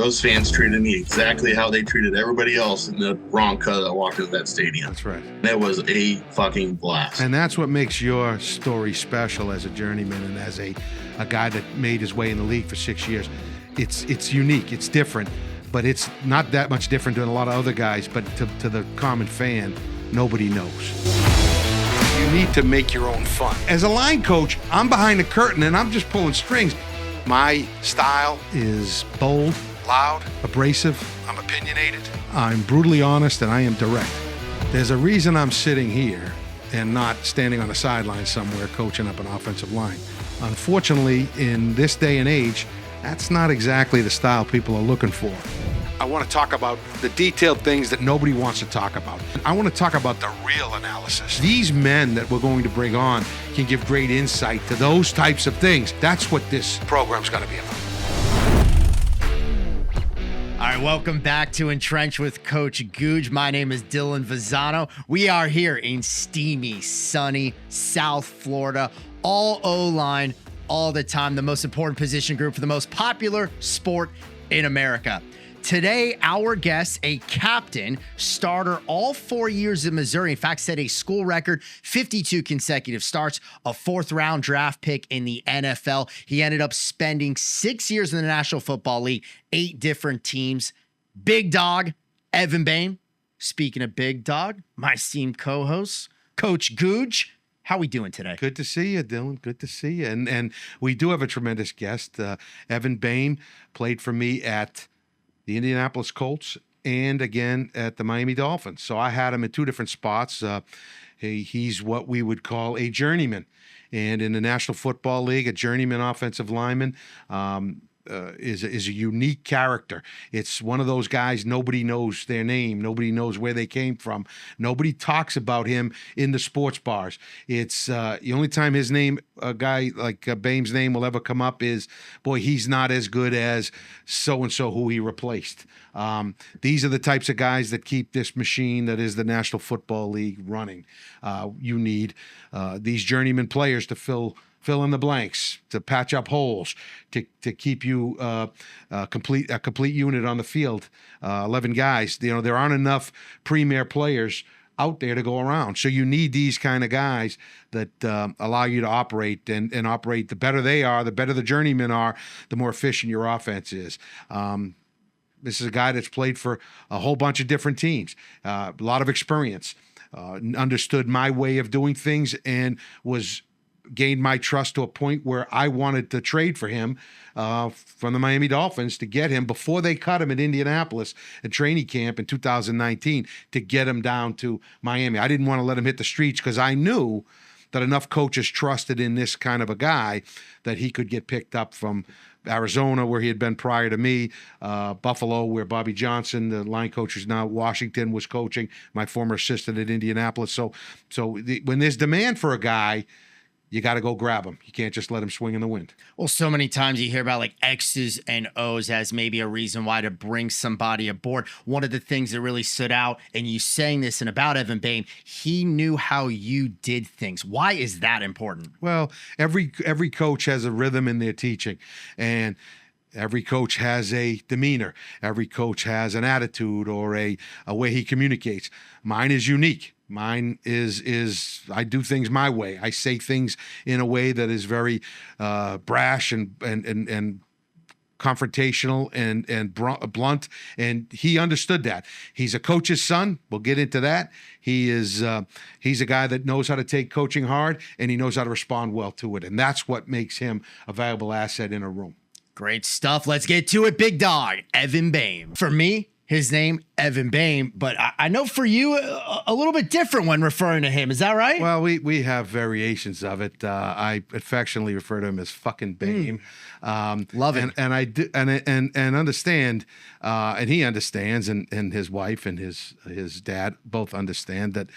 those fans treated me exactly how they treated everybody else in the wrong cut that walked into that stadium. That's right. And it was a fucking blast. And that's what makes your story special as a journeyman and as a guy that made his way in the league for 6 years. It's unique. It's different, but it's not that much different than a lot of other guys. But to the common fan, nobody knows. You need to make your own fun. As a line coach, I'm behind the curtain and I'm just pulling strings. My style is bold, loud, abrasive. I'm opinionated. I'm brutally honest, and I am direct. There's a reason I'm sitting here and not standing on the sideline somewhere coaching up an offensive line. Unfortunately, in this day and age, that's not exactly the style people are looking for. I want to talk about the detailed things that nobody wants to talk about. I want to talk about the real analysis. These men that we're going to bring on can give great insight to those types of things. That's what this program's going to be about. All right, welcome back to InTrench'd with Coach Guge. My name is Dylan Vazano. We are here in steamy, sunny South Florida, all O-line, all the time, the most important position group for the most popular sport in America. Today, our guest, a captain, starter all 4 years in Missouri. In fact, set a school record, 52 consecutive starts, a fourth-round draft pick in the NFL. He ended up spending 6 years in the National Football League, 8 different teams. Big dog, Evan Boehm. Speaking of big dog, my esteemed co-host, Coach Guge. How we doing today? Good to see you, Dylan. Good to see you. And we do have a tremendous guest. Evan Boehm played for me at the Indianapolis Colts and again at the Miami Dolphins. So I had him in 2 different spots. He's what we would call a journeyman. And in the National Football League, a journeyman offensive lineman is a unique character. It's one of those guys, nobody knows their name. Nobody knows where they came from. Nobody talks about him in the sports bars. It's the only time his name, a guy like Boehm's name will ever come up is, boy, he's not as good as so-and-so who he replaced. These are the types of guys that keep this machine that is the National Football League running. You need these journeyman players to fill in the blanks, to patch up holes, to keep you a complete unit on the field. 11 guys. There aren't enough premier players out there to go around. So you need these kind of guys that allow you to operate and operate. The better they are, the better the journeymen are, the more efficient your offense is. This is a guy that's played for a whole bunch of different teams, a lot of experience, understood my way of doing things, and gained my trust to a point where I wanted to trade for him from the Miami Dolphins to get him before they cut him at Indianapolis at training camp in 2019 to get him down to Miami. I didn't want to let him hit the streets because I knew that enough coaches trusted in this kind of a guy that he could get picked up from Arizona, where he had been prior to me, Buffalo, where Bobby Johnson, the line coach is now, Washington was coaching, my former assistant at Indianapolis. So when there's demand for a guy, you got to go grab him. You can't just let him swing in the wind. Well, so many times you hear about like X's and O's as maybe a reason why to bring somebody aboard. One of the things that really stood out, and you saying this and about Evan Boehm, he knew how you did things. Why is that important? Well, every coach has a rhythm in their teaching, and every coach has a demeanor. Every coach has an attitude or a way he communicates. Mine is unique. Mine is I do things my way. I say things in a way that is very brash and confrontational and blunt, and he understood that. He's a coach's son. We'll get into that. He's a guy that knows how to take coaching hard, and he knows how to respond well to it, and that's what makes him a valuable asset in a room. Great stuff. Let's get to it, big dog, Evan Boehm. For me, his name, Evan Boehm, but I know for you, a little bit different when referring to him. Is that right? Well, we have variations of it. I affectionately refer to him as fucking Boehm. Love it. And I do, and understand, and he understands, and his wife and his dad both understand that,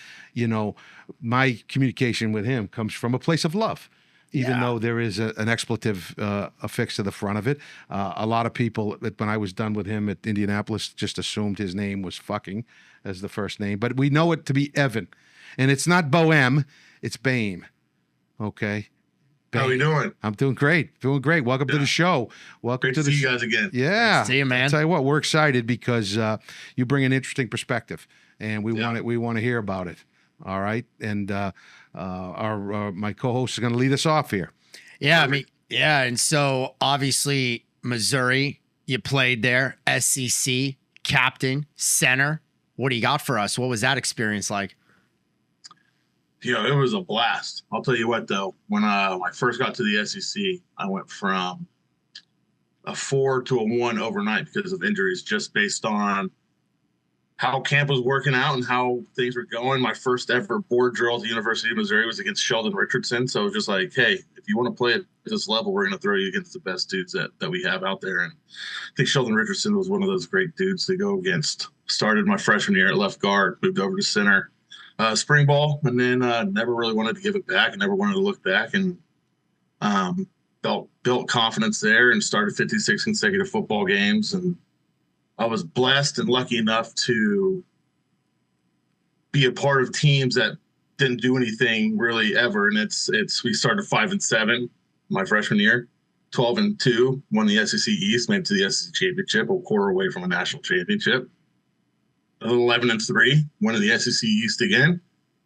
my communication with him comes from a place of love. Even though there is an expletive affixed to the front of it. A lot of people, when I was done with him at Indianapolis, just assumed his name was fucking as the first name. But we know it to be Evan. And it's not Boehm, it's Boehm. Okay? How we doing? I'm doing great. Doing great. Welcome to the show. Welcome Great to to see you guys again. Yeah. See you, man. I'll tell you what, we're excited because you bring an interesting perspective, and we want to hear about it. All right. And my co-host is going to lead us off here. Yeah, and so obviously Missouri, you played there, SEC, captain, center. What do you got for us? What was that experience like? It was a blast. I'll tell you what, though. When I first got to the SEC, I went from a 4 to a 1 overnight because of injuries, just based on how camp was working out and how things were going. My first ever board drill at the University of Missouri was against Sheldon Richardson. So it was just like, hey, if you want to play at this level, we're going to throw you against the best dudes that we have out there. And I think Sheldon Richardson was one of those great dudes to go against. Started my freshman year at left guard, moved over to center. Spring ball, and then never really wanted to give it back and never wanted to look back, and built confidence there and started 56 consecutive football games. And I was blessed and lucky enough to be a part of teams that didn't do anything really ever. And we started 5-7 my freshman year, 12-2, won the SEC East, made it to the SEC championship, a quarter away from a national championship. 11-3, won the SEC East again,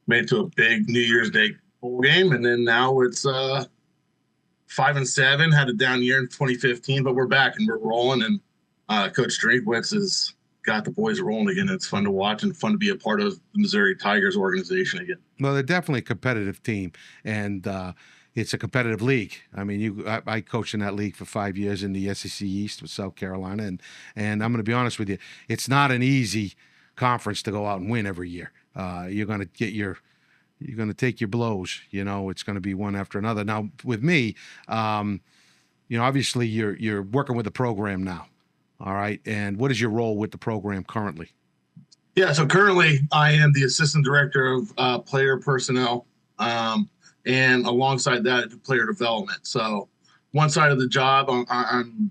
made it to a big New Year's Day bowl game, and then now it's 5-7. Had a down year in 2015, but we're back and we're rolling. And Coach Drinkwitz has got the boys rolling again. It's fun to watch and fun to be a part of the Missouri Tigers organization again. Well, they're definitely a competitive team, and it's a competitive league. I mean, I coached in that league for 5 years in the SEC East with South Carolina, and I'm going to be honest with you, it's not an easy conference to go out and win every year. You're going to take your blows. It's going to be one after another. Now with me, obviously you're working with the program now. All right. And what is your role with the program currently? Yeah. So currently I am the assistant director of player personnel. And alongside that, I do player development. So one side of the job, I'm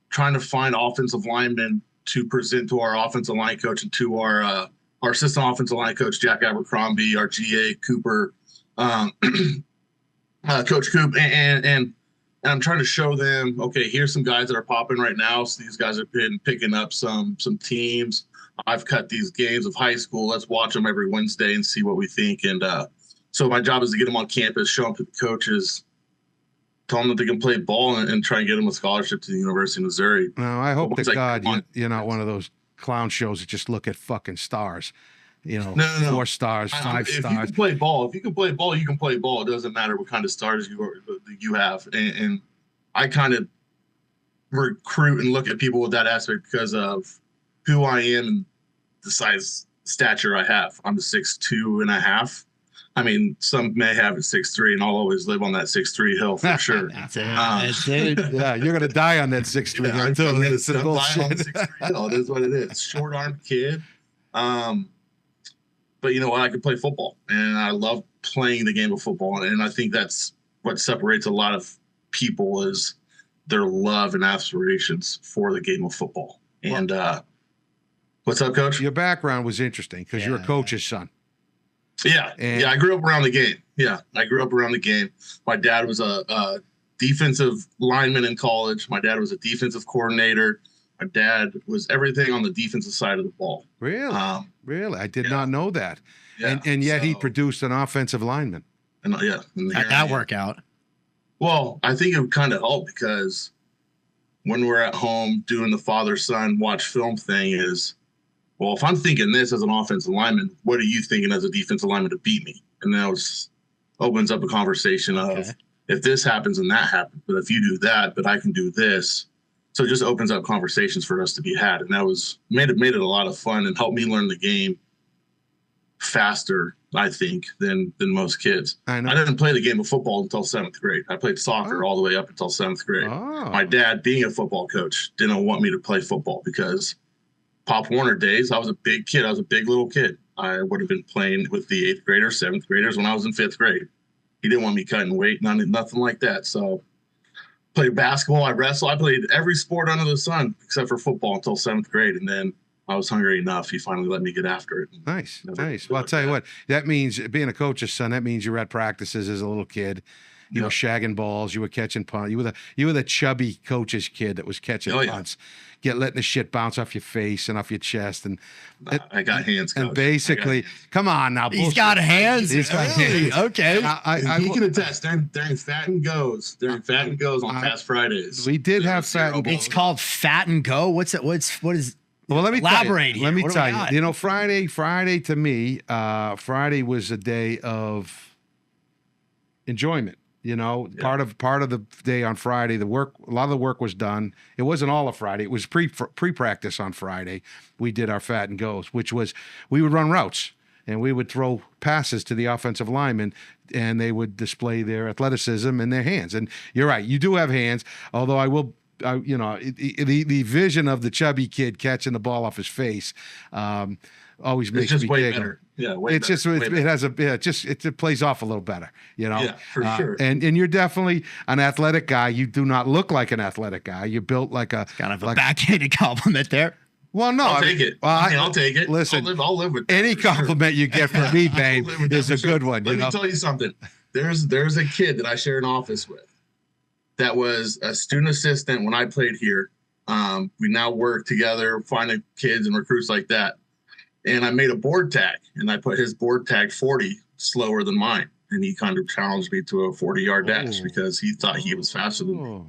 trying to find offensive linemen to present to our offensive line coach and to our assistant offensive line coach, Jack Abercrombie, our GA Cooper, Coach Coop, and I'm trying to show them, okay, here's some guys that are popping right now. So these guys have been picking up some teams. I've cut these games of high school. Let's watch them every Wednesday and see what we think. And so my job is to get them on campus, show them to the coaches, tell them that they can play ball and try and get them a scholarship to the University of Missouri. No, I hope to God you're not one of those clown shows that just look at fucking stars. No. 4 stars, 5 stars. If you can play ball, you can play ball. It doesn't matter what kind of stars you have. And I kind of recruit and look at people with that aspect because of who I am and the stature I have. I'm a 6'2.5". I mean, some may have it 6'3", and I'll always live on that 6'3" hill for sure. That's it. Yeah, you're gonna die on that 6'3". Yeah, I'm gonna die on the 6'3" hill. It is what it is. Short-armed kid. But you know what? I could play football, and I love playing the game of football. And I think that's what separates a lot of people is their love and aspirations for the game of football. And what's up, Coach? Your background was interesting because you're a coach's son. Yeah. I grew up around the game. My dad was a defensive lineman in college. My dad was a defensive coordinator. My dad was everything on the defensive side of the ball. Really? Really? I did not know that. Yeah. And yet he produced an offensive lineman. And How'd that work out? Well, I think it kind of helped because when we're at home doing the father-son watch film thing is, well, if I'm thinking this as an offensive lineman, what are you thinking as a defensive lineman to beat me? And that opens up a conversation of if this happens and that happens, but if you do that, but I can do this. So it just opens up conversations for us to be had. And that made it a lot of fun and helped me learn the game faster, I think, than most kids. I know. I didn't play the game of football until 7th grade. I played soccer all the way up until 7th grade. Oh. My dad, being a football coach, didn't want me to play football because Pop Warner days, I was a big kid. I was a big little kid. I would have been playing with the 8th graders, 7th graders when I was in 5th grade. He didn't want me cutting weight, nothing like that. So played basketball, I wrestled. I played every sport under the sun except for football until 7th grade. And then I was hungry enough. He finally let me get after it. Nice. Well, I'll tell you what, that means being a coach's son, that means you're at practices as a little kid You were shagging balls. You were catching punts. You were the chubby coach's kid that was catching punts, letting the shit bounce off your face and off your chest. And I got hands, Coach. And basically, come on now. He's got hands. He's got hands. Okay. He can attest during Fat and Goes on past Fridays. We did have Fat and Goes. It's called Fat and Go. What is? Well, let me elaborate. Let me tell you. You know, Friday to me, Friday was a day of enjoyment. You know, part of the day on Friday, a lot of the work was done. It wasn't all of Friday. It was pre-practice on Friday. We did our Fat and Goes, which was we would run routes and we would throw passes to the offensive linemen, and they would display their athleticism and their hands. And you're right, you do have hands, although I will. The vision of the chubby kid catching the ball off his face always makes me way giggle. better. Yeah, it plays off a little better, you know. Yeah, for sure. And you're definitely an athletic guy. You do not look like an athletic guy. You're built like a kind of a backhanded compliment there. Well, no, I'll take it. I'll take it. Listen, I'll live with that, any compliment you get from me, babe, is a good one. Let me tell you something. There's a kid that I share an office with that was a student assistant when I played here. We now work together, finding kids and recruits like that. And I made a board tag, and I put his board tag 40 slower than mine. And he kind of challenged me to a 40-yard dash because he thought he was faster than me.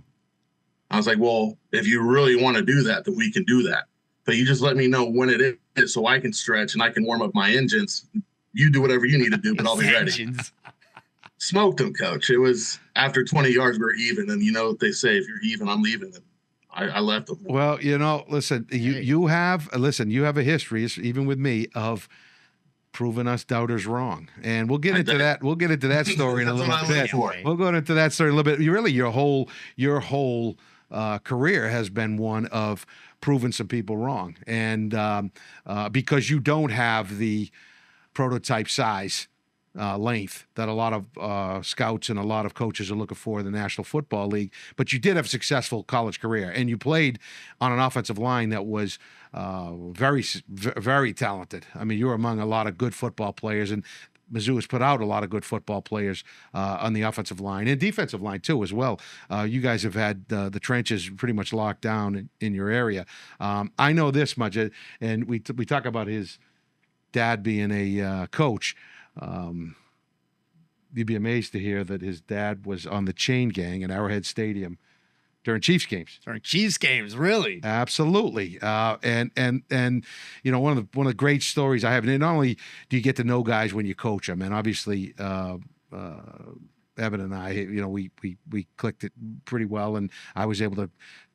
I was like, well, if you really want to do that, then we can do that. But you just let me know when it is so I can stretch and I can warm up my engines. You do whatever you need to do, but I'll be ready. Smoked him, Coach. It was after 20 yards, we're even. And you know what they say, if you're even, I'm leaving. And I left him. Well, you know, listen, you have a history, even with me, of proving us doubters wrong. And we'll get into that. We'll get into that story in a little bit. We'll go into that story a little bit. Really, your whole career has been one of proving some people wrong. And because you don't have the prototype size length that a lot of scouts and a lot of coaches are looking for in the National Football League, but you did have a successful college career, and you played on an offensive line that was very, very talented. I mean, you were among a lot of good football players, and Mizzou has put out a lot of good football players on the offensive line and defensive line too, as well. You guys have had the trenches pretty much locked down in your area. I know this much, and we talk about his dad being a coach. You'd be amazed to hear that his dad was on the chain gang at Arrowhead Stadium during Chiefs games. During Chiefs games, really? Absolutely. And you know, one of the great stories I have. And not only do you get to know guys when you coach them, and obviously Evan and I, you know, we clicked it pretty well, and I was able to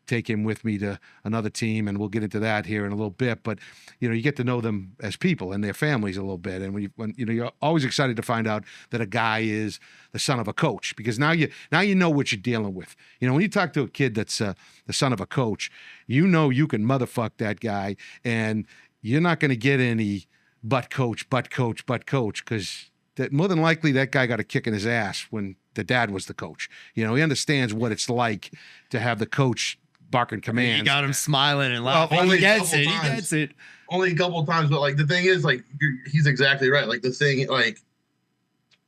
take him with me to another team, and we'll get into that here in a little bit. But you know, you get to know them as people and their families a little bit, and when you know, you're always excited to find out that a guy is the son of a coach, because now you know what you're dealing with. You know, when you talk to a kid that's the son of a coach, you know you can motherfuck that guy, and you're not going to get any but coach, because that more than likely that guy got a kick in his ass when the dad was the coach. You know, he understands what it's like to have the coach barking commands. You got him smiling and laughing. He gets it. Only a couple of times, but like the thing is, like he's exactly right. Like the thing, like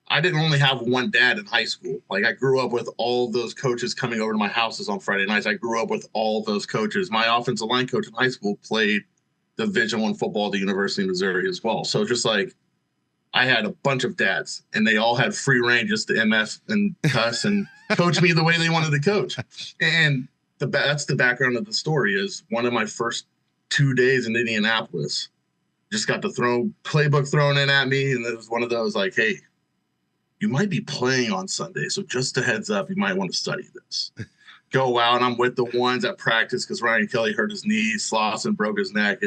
I didn't only have one dad in high school. Like I grew up with all those coaches coming over to my houses on Friday nights. I grew up with all those coaches. My offensive line coach in high school played Division I football at the University of Missouri as well. So just like I had a bunch of dads, and they all had free reign just to MF and cuss and coach me the way they wanted to coach. And that's the background of the story. Is one of my first 2 days in Indianapolis, just got the playbook thrown in at me, and it was one of those like, hey, you might be playing on Sunday, so just a heads up, you might want to study this. Go out, and I'm with the ones at practice because Ryan Kelly hurt his knee, Slauson broke his neck.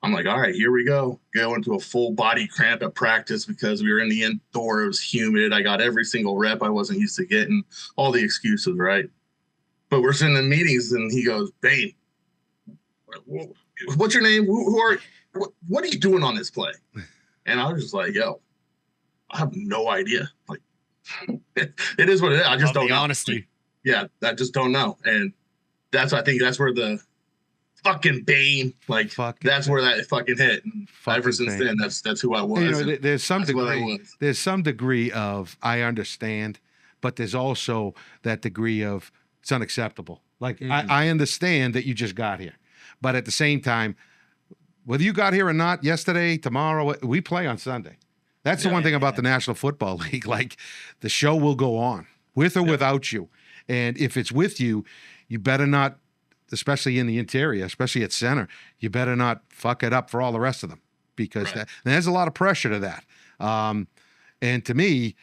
I'm like, all right, here we go. Go into a full body cramp at practice because we were in the indoor. It was humid. I got every single rep I wasn't used to getting, all the excuses, right? But we're sitting in meetings, and he goes, Boehm, what's your name? What are you doing on this play? And I was just like, yo, I have no idea. Like, it is what it is. I just don't know. Honesty. Yeah, I just don't know. And I think that's where the fucking Boehm, that's where that fucking hit. And ever since then, that's who I was. You know, there's some degree of I understand, but there's also that degree of it's unacceptable. Like Mhm. I understand that you just got here, but at the same time, whether you got here or not, yesterday, tomorrow, we play on Sunday. That's the one thing about the National Football League. Like the show will go on with or without you. And if it's with you, you better not, especially in the interior, especially at center, you better not fuck it up for all the rest of them, because there's a lot of pressure to that. And to me,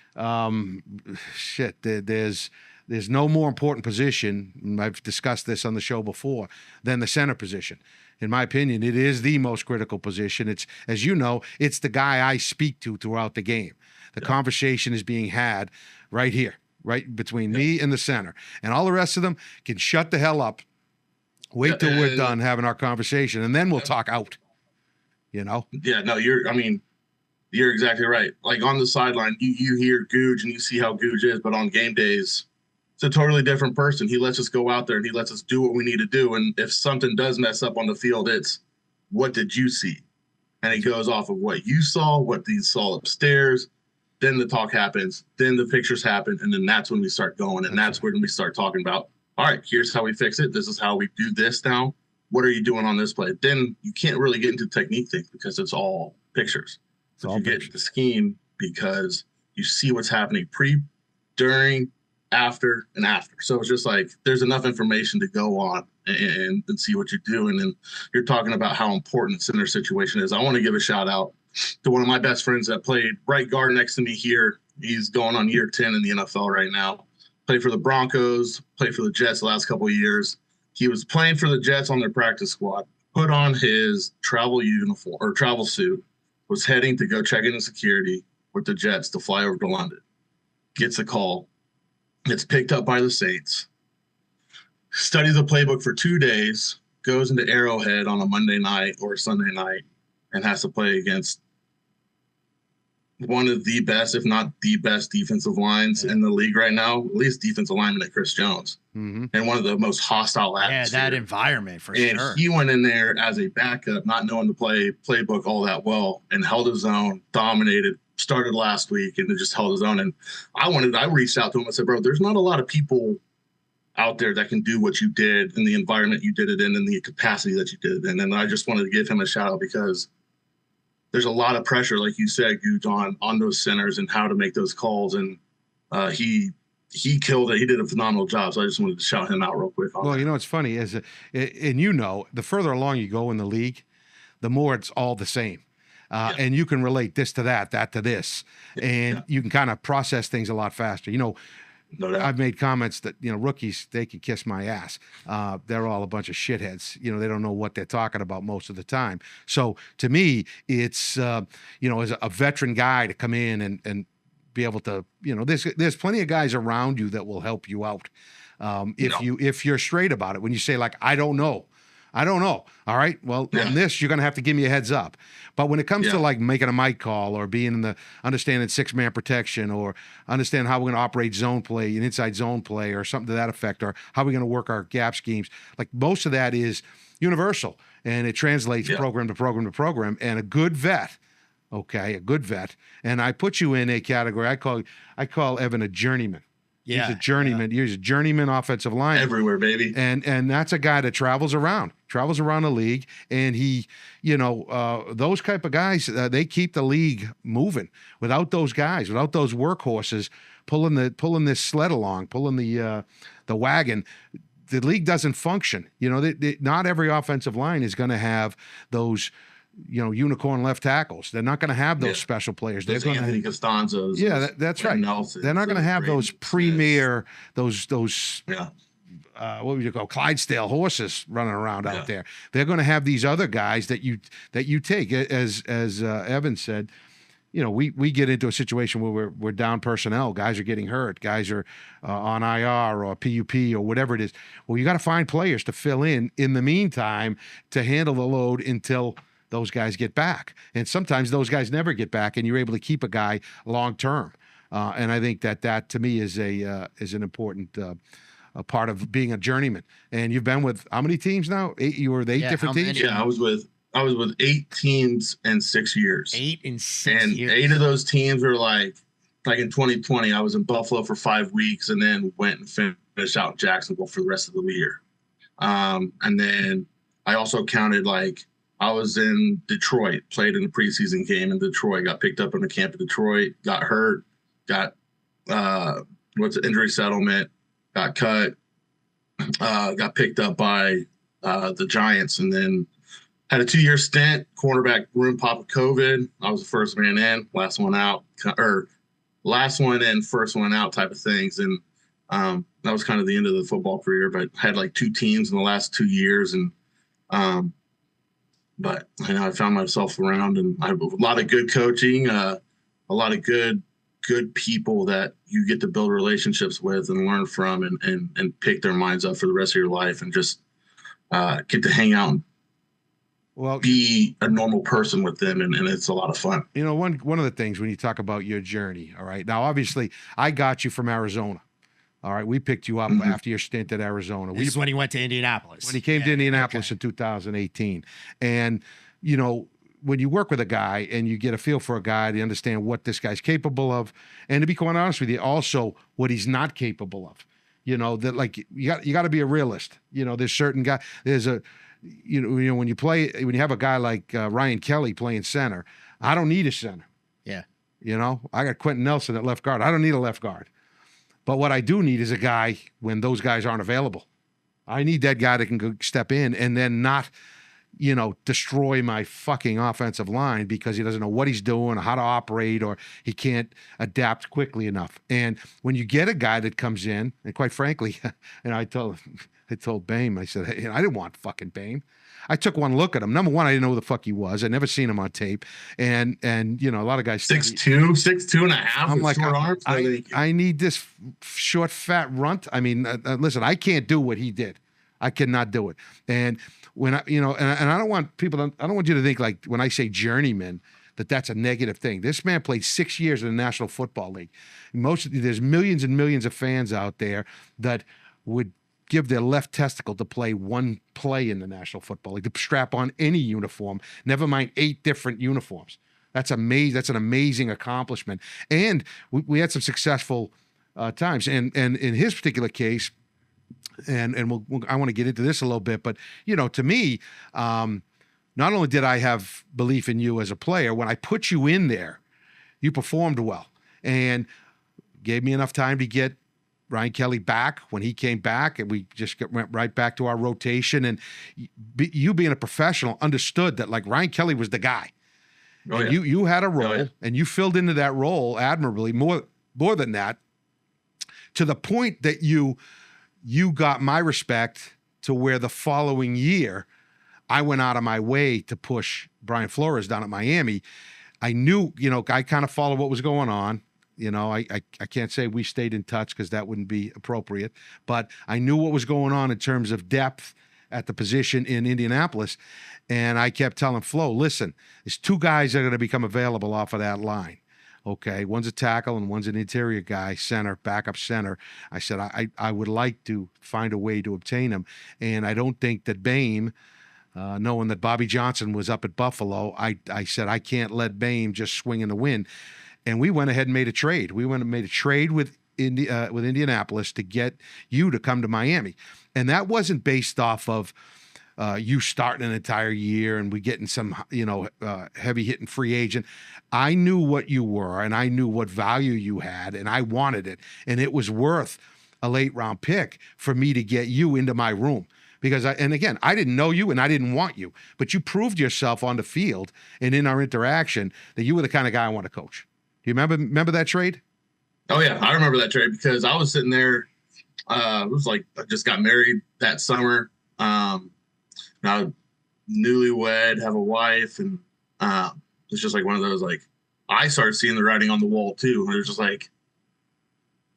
there's no more important position, I've discussed this on the show before, than the center position. In my opinion, it is the most critical position. It's, as you know, it's the guy I speak to throughout the game. The conversation is being had right here, right between me and the center. And all the rest of them can shut the hell up, wait till we're done having our conversation, and then we'll talk out, you know? Yeah, no, you're exactly right. Like on the sideline, you hear Guge and you see how Guge is, but on game days, it's a totally different person. He lets us go out there and he lets us do what we need to do. And if something does mess up on the field, it's what did you see? And it goes off of what you saw, what they saw upstairs. Then the talk happens. Then the pictures happen. And then that's when we start going. And that's when we start talking about, all right, here's how we fix it. This is how we do this now. What are you doing on this play? Then you can't really get into technique things because it's all pictures. So you get the scheme because you see what's happening pre, during, after, and after. So it's just like there's enough information to go on and see what you're doing. And you're talking about how important the center situation is. I want to give a shout out to one of my best friends that played right guard next to me here. He's going on year 10 in the NFL right now. Played for the Broncos, played for the Jets the last couple of years. He was playing for the Jets on their practice squad, put on his travel uniform or travel suit, was heading to go check into security with the Jets to fly over to London. Gets a call. Gets picked up by the Saints. Studies the playbook for 2 days. Goes into Arrowhead on a Monday night or Sunday night and has to play against one of the best, if not the best, defensive lines in the league right now. At least defensive lineman at Chris Jones. Mm-hmm. And one of the most hostile atmospheres. Yeah, that environment for and sure. And he went in there as a backup, not knowing the playbook all that well, and held his own, dominated, started last week, and just held his own. And I reached out to him and said, bro, there's not a lot of people out there that can do what you did in the environment you did it in and the capacity that you did it in. And I just wanted to give him a shout out because there's a lot of pressure, like you said, Guge, on those centers and how to make those calls. And he killed it. He did a phenomenal job. So I just wanted to shout him out real quick. Well, you know, it's funny, and the further along you go in the league, the more it's all the same. And you can relate this to that to this, and you can kind of process things a lot faster. You know, I've made comments that, you know, rookies, they can kiss my ass. They're all a bunch of shitheads. You know, they don't know what they're talking about most of the time. So to me, it's, you know, as a veteran guy to come in and be able to, you know, there's plenty of guys around you that will help you out. If you're straight about it, when you say like, I don't know. All right. Well, on this, you're going to have to give me a heads up. But when it comes to like making a mic call or being in the understanding 6-man protection or understand how we're going to operate zone play and inside zone play or something to that effect, or how we're going to work our gap schemes, like most of that is universal and it translates program to program to program. And a good vet, and I put you in a category. I call Evan a journeyman. Yeah, he's a journeyman. He's a journeyman offensive line everywhere, baby. And that's a guy that travels around the league. And he, you know, those type of guys, they keep the league moving. Without those guys, without those workhorses pulling this sled along, pulling the wagon, the league doesn't function. You know, not every offensive line is going to have those, you know, unicorn left tackles. They're not going to have those special players. They're going to Anthony Costanzo's. Yeah, that's right. Nelson's, they're not going to have those premier, those what would you call Clydesdale horses running around out there. They're going to have these other guys that you take. As Evan said, you know, we get into a situation where we're down personnel. Guys are getting hurt. Guys are on IR or PUP or whatever it is. Well, you got to find players to fill in the meantime to handle the load until those guys get back. And sometimes those guys never get back, and you're able to keep a guy long term. And I think that to me is an important a part of being a journeyman. And you've been with how many teams now? 8. You were with 8 different teams. Yeah, I was with 8 teams in 6 years. 8 in 6 and years. 8 of those teams were like like in 2020, I was in Buffalo for 5 weeks and then went and finished out in Jacksonville for the rest of the year. And then I also counted, like, I was in Detroit, played in the preseason game in Detroit, got picked up in the camp in Detroit, got hurt, got injury settlement, got cut, got picked up by the Giants, and then had a 2-year stint, quarterback room pop of COVID. I was the first man in, last one out, or last one in, first one out type of things. And that was kind of the end of the football career, but had like 2 teams in the last 2 years. And but I found myself around, and I have a lot of good coaching, a lot of good people that you get to build relationships with and learn from, and pick their minds up for the rest of your life, and just get to hang out and be a normal person with them, and it's a lot of fun. One of the things when you talk about your journey, all right, now obviously I got you from Arizona. All right, we picked you up after your stint at Arizona. This is when he went to Indianapolis. When he came to Indianapolis in 2018. And, when you work with a guy and you get a feel for a guy, to understand what this guy's capable of, and to be quite honest with you, also what he's not capable of. That, like, you got to be a realist. There's certain guy. There's a, when you have a guy like Ryan Kelly playing center, I don't need a center. Yeah. I got Quentin Nelson at left guard. I don't need a left guard. But what I do need is a guy when those guys aren't available. I need that guy that can go step in and then not, destroy my fucking offensive line because he doesn't know what he's doing or how to operate, or he can't adapt quickly enough. And when you get a guy that comes in, and quite frankly, and I told Boehm, I said, hey, I didn't want fucking Boehm. I took one look at him. Number one, I didn't know who the fuck he was. I'd never seen him on tape. And a lot of guys 6'2", 6'2.5". I'm like, short arms. I need this short, fat runt. I mean, listen, I can't do what he did. I cannot do it. And when I don't want I don't want you to think, like, when I say journeyman, that's a negative thing. This man played 6 years in the National Football League. There's millions and millions of fans out there that would give their left testicle to play one play in the National Football League, to strap on any uniform, never mind 8 different uniforms. That's amazing. That's an amazing accomplishment. And we had some successful times. And in his particular case, and I want to get into this a little bit, but, to me, not only did I have belief in you as a player, when I put you in there, you performed well and gave me enough time to get Ryan Kelly back when he came back, and we just went right back to our rotation. And you being a professional understood that, like, Ryan Kelly was the guy. Oh, yeah. You had a role, and you filled into that role admirably, more than that, to the point that you got my respect, to where the following year I went out of my way to push Brian Flores down at Miami. I knew, I kind of followed what was going on. I can't say we stayed in touch because that wouldn't be appropriate, but I knew what was going on in terms of depth at the position in Indianapolis. And I kept telling Flo, listen, there's 2 guys that are going to become available off of that line. Okay, one's a tackle and one's an interior guy, center, backup center. I said, I would like to find a way to obtain him. And I don't think that Boehm, knowing that Bobby Johnson was up at Buffalo, I said, I can't let Boehm just swing in the wind. And we went ahead and made a trade. We went and made a trade with Indianapolis to get you to come to Miami. And that wasn't based off of you starting an entire year and we getting some, heavy hitting free agent. I knew what you were, and I knew what value you had, and I wanted it. And it was worth a late round pick for me to get you into my room. Because I didn't know you and I didn't want you, but you proved yourself on the field and in our interaction that you were the kind of guy I want to coach. Do you remember that trade? Oh yeah, I remember that trade because I was sitting there. It was like I just got married that summer. Now newlywed, have a wife, and it's just like one of those, like, I started seeing the writing on the wall too. And it was just like,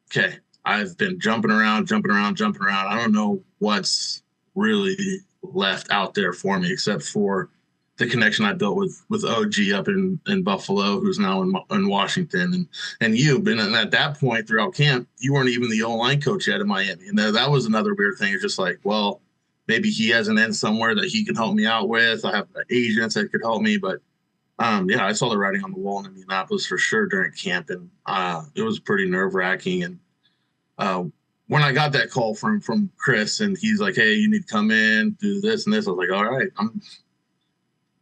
okay, I've been jumping around. I don't know what's really left out there for me except for the connection I built with OG up in Buffalo, who's now in Washington, and you. And at that point throughout camp, you weren't even the O-line coach yet in Miami. And that was another weird thing. It's just like, well, maybe he has an end somewhere that he can help me out with. I have agents that could help me, but Yeah, I saw the writing on the wall in Indianapolis for sure during camp, and it was pretty nerve-wracking. And when I got that call from Chris, and he's like, "Hey, you need to come in, do this and this," I was like, "All right,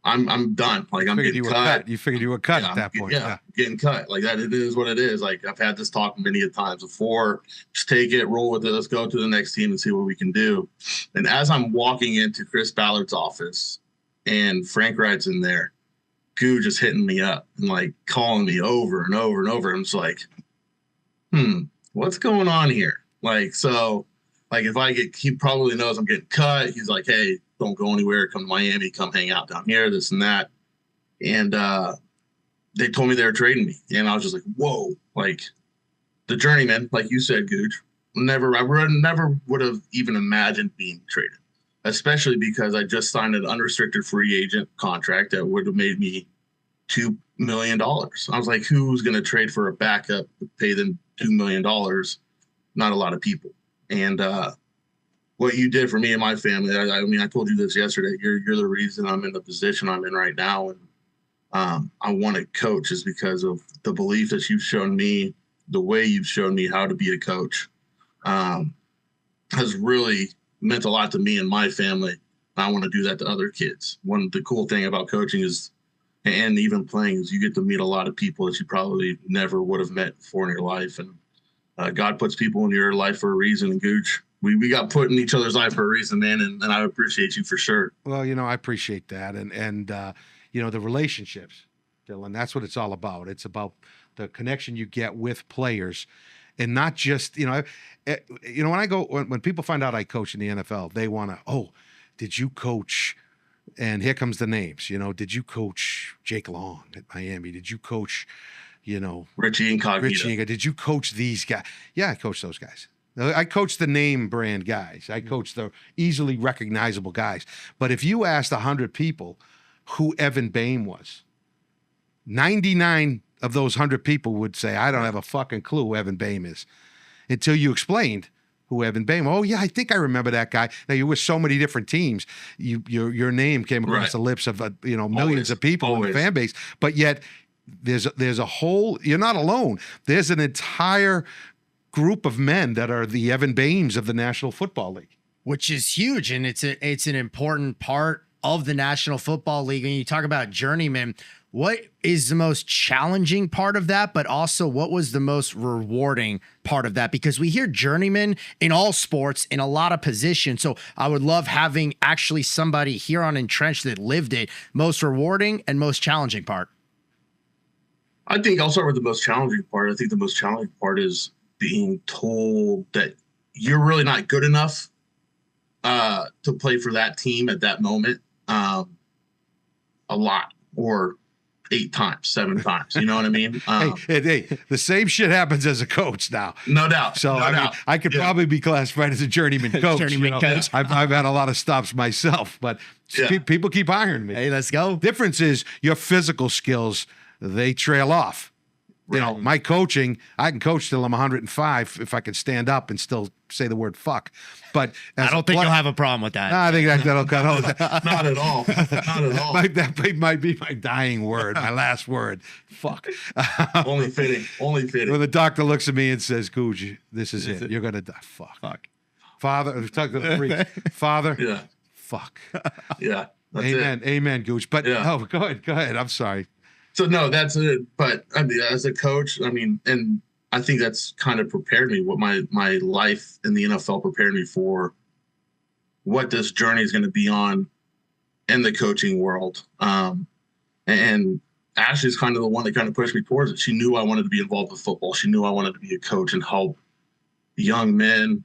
I'm done. Like, I'm getting cut." You figured you were cut Yeah, at that point. yeah, getting cut. Like that, it is what it is. Like, I've had this talk many a times before. Just take it, roll with it. Let's go to the next team and see what we can do. And as I'm walking into Chris Ballard's office, and Frank Wright's in there, Guge just hitting me up and like calling me over and over and over. I'm just like, what's going on here? Like, so, like, if I get, he probably knows I'm getting cut. He's like, "Hey, don't go anywhere. Come to Miami. Come hang out down here. This and that." And they told me they were trading me, and I was just like, "Whoa!" Like, the Journeyman, like you said, Guge, never would have even imagined being traded, especially because I just signed an unrestricted free agent contract that would have made me $2 million. I was like, who's going to trade for a backup to pay them $2 million? Not a lot of people. And what you did for me and my family, I mean, I told you this yesterday. You're the reason I'm in the position I'm in right now. And I want to coach is because of the belief that you've shown me, the way you've shown me how to be a coach, has really meant a lot to me and my family. I want to do that to other kids. One of the cool thing about coaching is, and even playing, is you get to meet a lot of people that you probably never would have met before in your life. And God puts people in your life for a reason. And Gooch, we got put in each other's life for a reason, man. And I appreciate you for sure. Well, I appreciate that. And the relationships, Dylan, that's what it's all about. It's about the connection you get with players, and not just, when when people find out I coach in the NFL, they want to, "Oh, did you coach?" And here comes the names. Did you coach Jake Long at Miami? Did you coach, Richie Incognito? Did you coach these guys? Yeah, I coached those guys. I coached the name brand guys. I coached the easily recognizable guys. But if you asked 100 people who Evan Boehm was, 99 of those 100 people would say, "I don't have a fucking clue who Evan Boehm is," until you explained who Evan Boehm. "Oh yeah, I think I remember that guy." Now, you were so many different teams. Your name came across the lips of millions of people in the fan base. But yet there's a whole. You're not alone. There's an entire group of men that are the Evan Boehms of the National Football League, which is huge, and it's an important part of the National Football League. And you talk about Journeyman. What is the most challenging part of that, but also what was the most rewarding part of that? Because we hear journeyman in all sports in a lot of positions. So I would love having actually somebody here on InTrench'd that lived it. Most rewarding and most challenging part. I think I'll start with the most challenging part. I think the most challenging part is being told that you're really not good enough to play for that team at that moment. A lot, or 8 times, 7 times. You know what I mean? Hey, the same shit happens as a coach now. No doubt. So I could probably be classified as a journeyman coach. Coach. I've had a lot of stops myself, but people keep hiring me. Hey, let's go. Difference is your physical skills, they trail off. Right. My coaching, I can coach till I'm 105 if I can stand up and still say the word fuck. But I don't think you'll have a problem with that. I think that'll cut out. Not at all. Not at all. That might be my dying word, my last word. Fuck. Only fitting. When the doctor looks at me and says, "Guge, this is it. You're gonna die." Fuck. Father, talk to the priest. Father. Yeah. Fuck. Yeah. That's Amen. it. Amen, Guge. But go ahead. I'm sorry. So no, that's it. But I mean, as a coach, and I think that's kind of prepared me. What my life in the NFL prepared me for what this journey is going to be on in the coaching world. And Ashley's kind of the one that kind of pushed me towards it. She knew I wanted to be involved with football. She knew I wanted to be a coach and help young men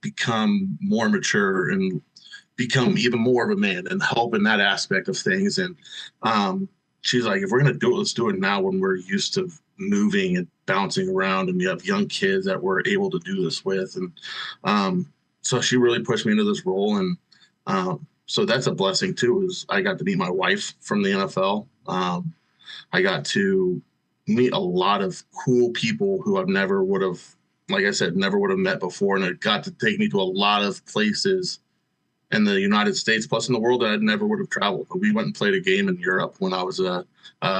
become more mature and become even more of a man and help in that aspect of things. And she's like, if we're going to do it, let's do it now when we're used to moving and bouncing around and we have young kids that we're able to do this with. And so she really pushed me into this role. And so that's a blessing too, is I got to meet my wife from the NFL. I got to meet a lot of cool people who I've never would have, like I said, never would have met before. And it got to take me to a lot of places in the United States, plus in the world, that I never would have traveled. We went and played a game in Europe when I was a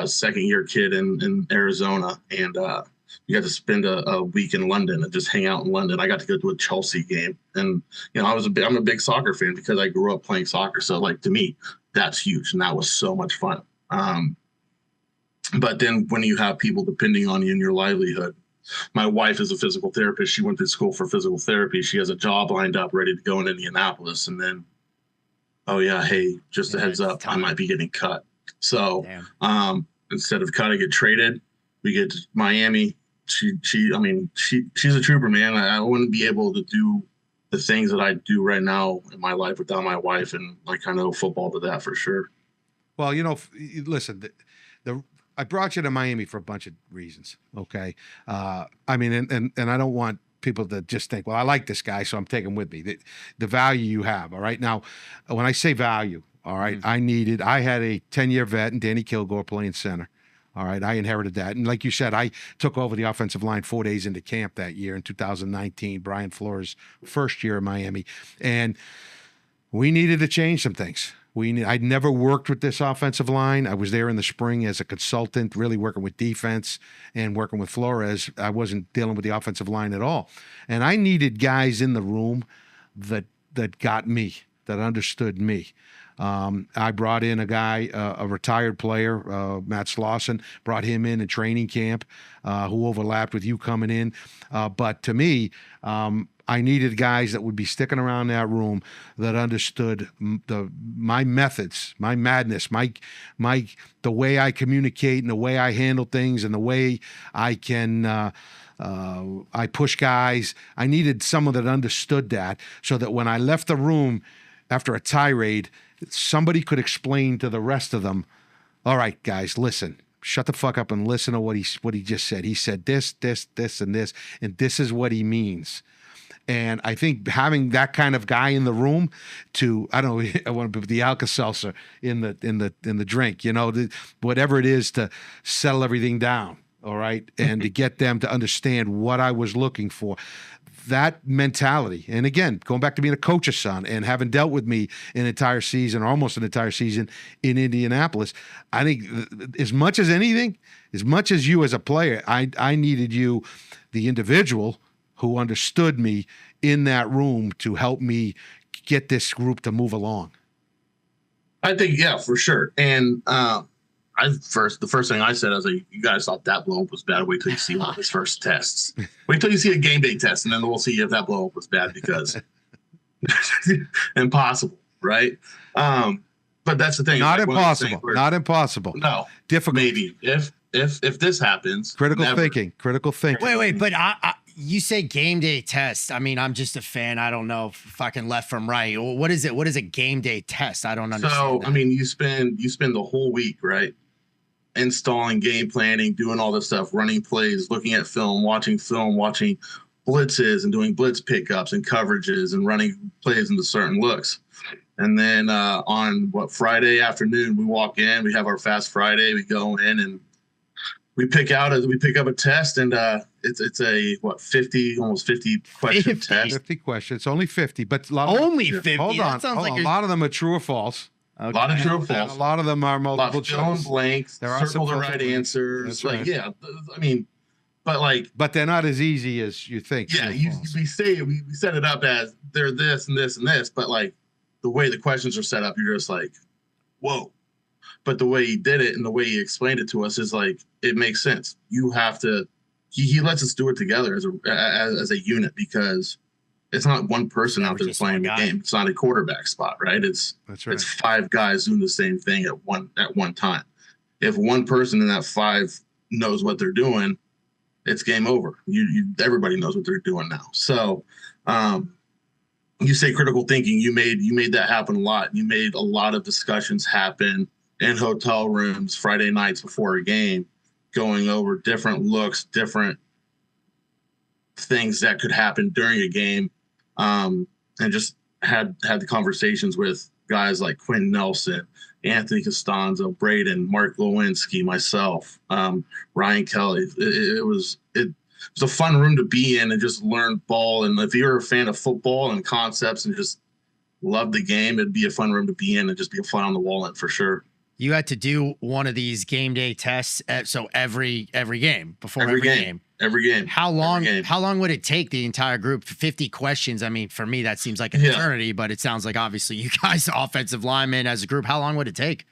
second-year kid in Arizona, and we got to spend a week in London and just hang out in London. I got to go to a Chelsea game, and I'm a big soccer fan because I grew up playing soccer. So like to me, that's huge, and that was so much fun. But then when you have people depending on you in your livelihood, my wife is a physical therapist. She went to school for physical therapy. She has a job lined up, ready to go in Indianapolis. And then, oh yeah, hey, just a heads up, I might be getting cut. So instead of cutting, get traded, we get to Miami. She's a trooper, man. I wouldn't be able to do the things that I do right now in my life without my wife, and like I know football to that for sure. Well, listen, I brought you to Miami for a bunch of reasons. Okay. I mean, and I don't want people to just think, well, I like this guy, so I'm taking him with me. The value you have. All right. Now, when I say value, all right, I had a 10-year vet and Danny Kilgore playing center. All right. I inherited that. And like you said, I took over the offensive line 4 days into camp that year in 2019, Brian Flores' first year in Miami. And we needed to change some things. I'd never worked with this offensive line. I was there in the spring as a consultant, really working with defense and working with Flores. I wasn't dealing with the offensive line at all. And I needed guys in the room that got me, that understood me. I brought in a guy, a retired player, Matt Slauson, brought him in training camp, who overlapped with you coming in. But to me, I needed guys that would be sticking around that room that understood my methods, my madness, the way I communicate and the way I handle things and the way I can I push guys. I needed someone that understood that, so that when I left the room after a tirade, somebody could explain to the rest of them, all right, guys, listen. Shut the fuck up and listen to what he just said. He said this, and this, and this is what he means. And I think having that kind of guy in the room I want to put the Alka-Seltzer in the drink, whatever it is to settle everything down, all right, and to get them to understand what I was looking for. That mentality, and again, going back to being a coach's son and having dealt with me an entire season, or almost an entire season in Indianapolis, I think as much as anything, as much as you as a player, I needed you, the individual, who understood me in that room to help me get this group to move along. I think, yeah, for sure. And the first thing I said, I was like, you guys thought that blow up was bad. Wait till you see one of his first tests. Wait till you see a game day test, and then we'll see if that blow up was bad, because impossible, right? But that's the thing. Not impossible. Not impossible. No. Difficult. Maybe. If this happens. Critical thinking. Wait, but you say game day test. I mean, I'm just a fan. I don't know fucking left from right. What is it? What is a game day test? I don't understand. So, that. I mean, you spend the whole week, right? Installing game planning, doing all this stuff, running plays, looking at film, watching blitzes and doing blitz pickups and coverages and running plays into certain looks. And then on Friday afternoon, we walk in, we have our Fast Friday, we go in and we pick up a test, and it's a 50 question test. 50 questions, only 50, but only 50. Hold on, a lot of them are true or false. Okay. A lot of true or false. A lot of them are multiple choice. Blanks. There are circle the right answers. That's like, right. Yeah, I mean, but they're not as easy as you think. Yeah, we set it up as they're this and this and this, but like the way the questions are set up, you're just like, whoa. But the way he did it and the way he explained it to us is like, it makes sense. You have to. He lets us do it together as a unit, because it's not one person out there playing the game. It's not a quarterback spot, right? That's right. It's 5 guys doing the same thing at one time. If one person in that 5 knows what they're doing, it's game over. Everybody knows what they're doing now. So, you say critical thinking. You made that happen a lot. You made a lot of discussions happen in hotel rooms Friday nights before a game, going over different looks, different things that could happen during a game, and just had the conversations with guys like Quentin Nelson, Anthony Costanzo, Braden, Mark Lewinsky, myself, Ryan Kelly. It was a fun room to be in and just learn ball. And if you're a fan of football and concepts and just Loved the game. It'd be a fun room to be in and just be a fun on the wall for sure. You had to do one of these game day tests. So every game before every game. Every game. How long would it take the entire group? 50 questions. I mean, for me, that seems like an eternity, but it sounds like obviously you guys, offensive linemen as a group, how long would it take?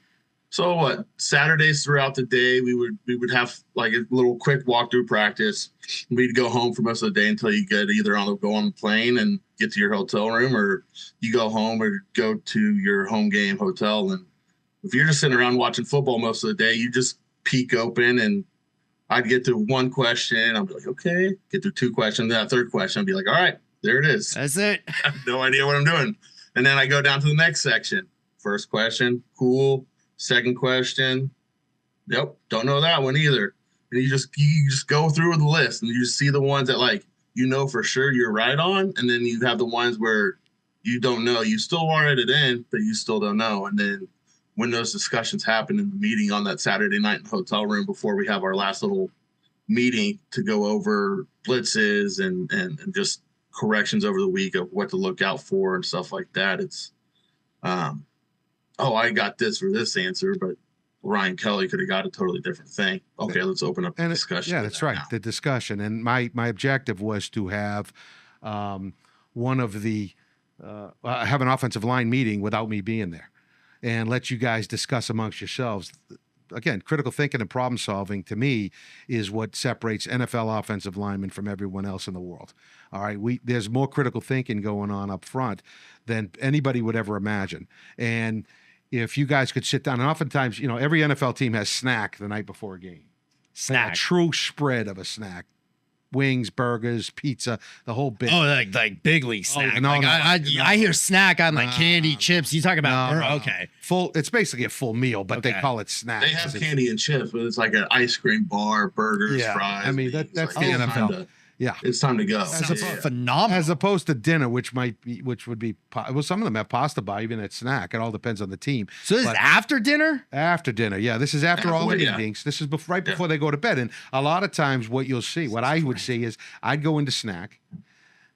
So what? Saturdays throughout the day, we would have like a little quick walkthrough practice. We'd go home for most of the day until you get either go on the plane and get to your hotel room, or you go home or go to your home game hotel. And if you're just sitting around watching football most of the day, you just peek open, and I'd get through one question. I'd be like, okay. Get through two questions. That third question, I'd be like, all right, there it is. That's it. I have no idea what I'm doing. And then I go down to the next section. First question, cool. Second question, nope, don't know that one either. And you just go through the list, and you just see the ones that like for sure you're right on, and then you have the ones where you don't know. You still wanted it in, but you still don't know. And then when those discussions happen in the meeting on that Saturday night in the hotel room before we have our last little meeting to go over blitzes and just corrections over the week of what to look out for and stuff like that, it's I got this for this answer, but Ryan Kelly could have got a totally different thing. Okay, let's open up the discussion. Yeah, that's right. Now. The discussion. And my objective was to have one of the have an offensive line meeting without me being there and let you guys discuss amongst yourselves. Again, critical thinking and problem solving to me is what separates NFL offensive linemen from everyone else in the world. All right, there's more critical thinking going on up front than anybody would ever imagine. And if you guys could sit down, and oftentimes, every NFL team has snack the night before a game. Snack. A true spread of a snack. Wings, burgers, pizza, the whole bit. Oh, like big league snack. Oh, no, I hear snack, I'm like candy, chips. You talk about okay. Full. It's basically a full meal, but they call it snack. They have candy and chips, but it's like an ice cream bar, burgers, fries. I mean, that's the NFL. Yeah, it's time to go. Phenomenal. As opposed to dinner, which would be some of them have pasta bar, even at snack. It all depends on the team. So this is after dinner? After dinner, yeah. This is after all the meetings. This is right before they go to bed. And a lot of times, what I would see is I'd go into snack,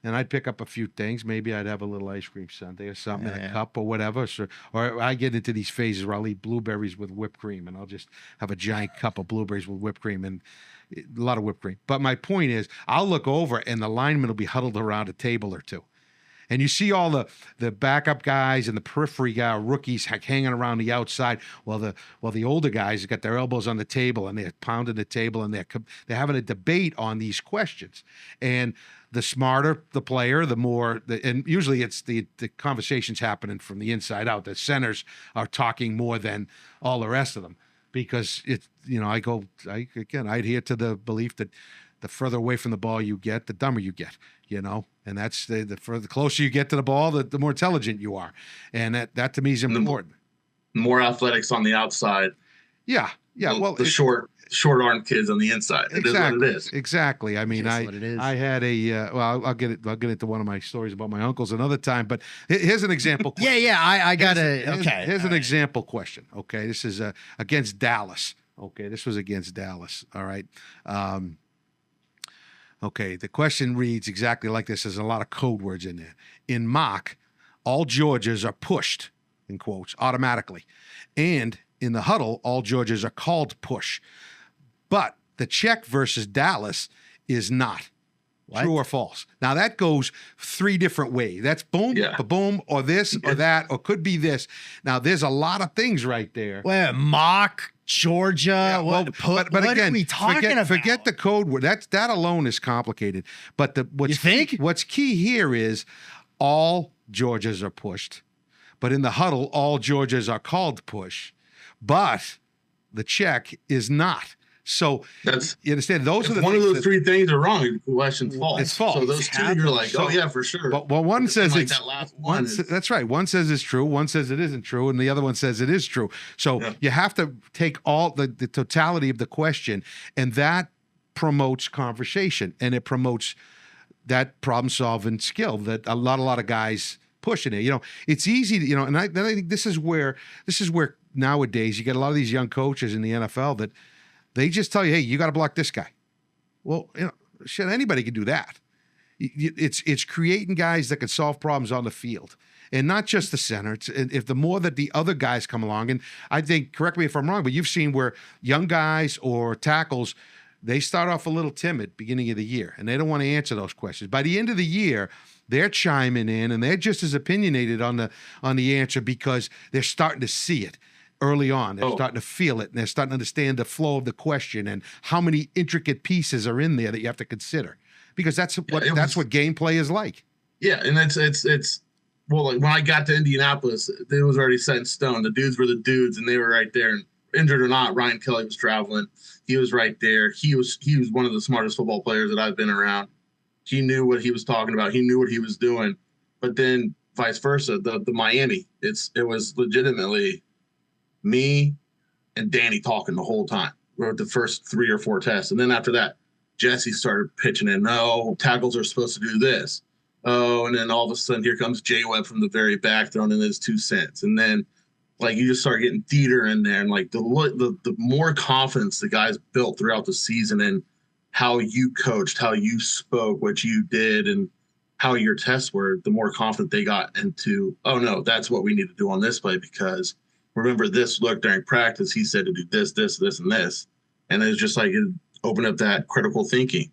and I'd pick up a few things. Maybe I'd have a little ice cream sundae or something in a cup or whatever. So, or I get into these phases where I'll eat blueberries with whipped cream, and I'll just have a giant cup of blueberries with whipped cream and a lot of whipped cream. But my point is, I'll look over and the linemen will be huddled around a table or two. And you see all the backup guys and the periphery guy, rookies hanging around the outside, while the older guys got their elbows on the table and they're pounding the table and they're having a debate on these questions. And the smarter the player, the more, and usually it's the conversations happening from the inside out. The centers are talking more than all the rest of them. Because it's, I adhere to the belief that the further away from the ball you get, the dumber you get, and that's the closer you get to the ball, the more intelligent you are. And that to me is important. More athletics on the outside. Yeah. Well, the short arm kids on the inside. It is what it is. Exactly. I mean, I had I'll get into one of my stories about my uncles another time, but here's an example. Here's an example question. Okay. This is against Dallas. Okay. This was against Dallas. All right. Okay. The question reads exactly like this. There's a lot of code words in there. In mock, all Georgias are pushed, in quotes, automatically. And in the huddle, all Georgias are called push. But the check versus Dallas is not. What? True or false? Now, that goes three different ways. That's boom, boom, or this, or that, or could be this. Now, there's a lot of things right there. Well, mock, Georgia. Yeah, what again, are we talking about? Forget the code word. That alone is complicated. But what's key here is all Georgias are pushed. But in the huddle, all Georgias are called push. But the check is not. So you understand? Those are one of those three things are wrong. The question's false. It's false. So those two, you're like, oh yeah, for sure. But one says it's that last one. That's right. One says it's true. One says it isn't true, and the other one says it is true. So you have to take all the totality of the question, and that promotes conversation, and it promotes that problem-solving skill that a lot of guys push in it. It's easy to, and I think this is where nowadays you get a lot of these young coaches in the NFL that they just tell you, hey, you got to block this guy. Well, shit, anybody can do that. It's creating guys that can solve problems on the field. and not just the center. It's if the more that the other guys come along, and I think, correct me if I'm wrong, but you've seen where young guys or tackles, they start off a little timid beginning of the year, and they don't want to answer those questions. By the end of the year, they're chiming in, and they're just as opinionated on the answer because they're starting to see it early on. They're starting to feel it, and they're starting to understand the flow of the question and how many intricate pieces are in there that you have to consider, because that's what gameplay is like. Yeah, and it's well, like when I got to Indianapolis, it was already set in stone. The dudes were the dudes, and they were right there. And injured or not, Ryan Kelly was traveling. He was right there. He was one of the smartest football players that I've been around. He knew what he was talking about. He knew what he was doing. But then vice versa, the Miami, it was legitimately me and Danny talking the whole time. We wrote the first 3 or 4 tests. And then after that, Jesse started pitching in, no, tackles are supposed to do this. Oh, and then all of a sudden here comes Jay Webb from the very back throwing in his 2 cents. And then like you just start getting Dieter in there, and like the more confidence the guys built throughout the season and how you coached, how you spoke, what you did, and how your tests were, the more confident they got into, oh no, that's what we need to do on this play, because remember this look during practice, he said to do this, this, this, and this. And it's just like it opened up that critical thinking.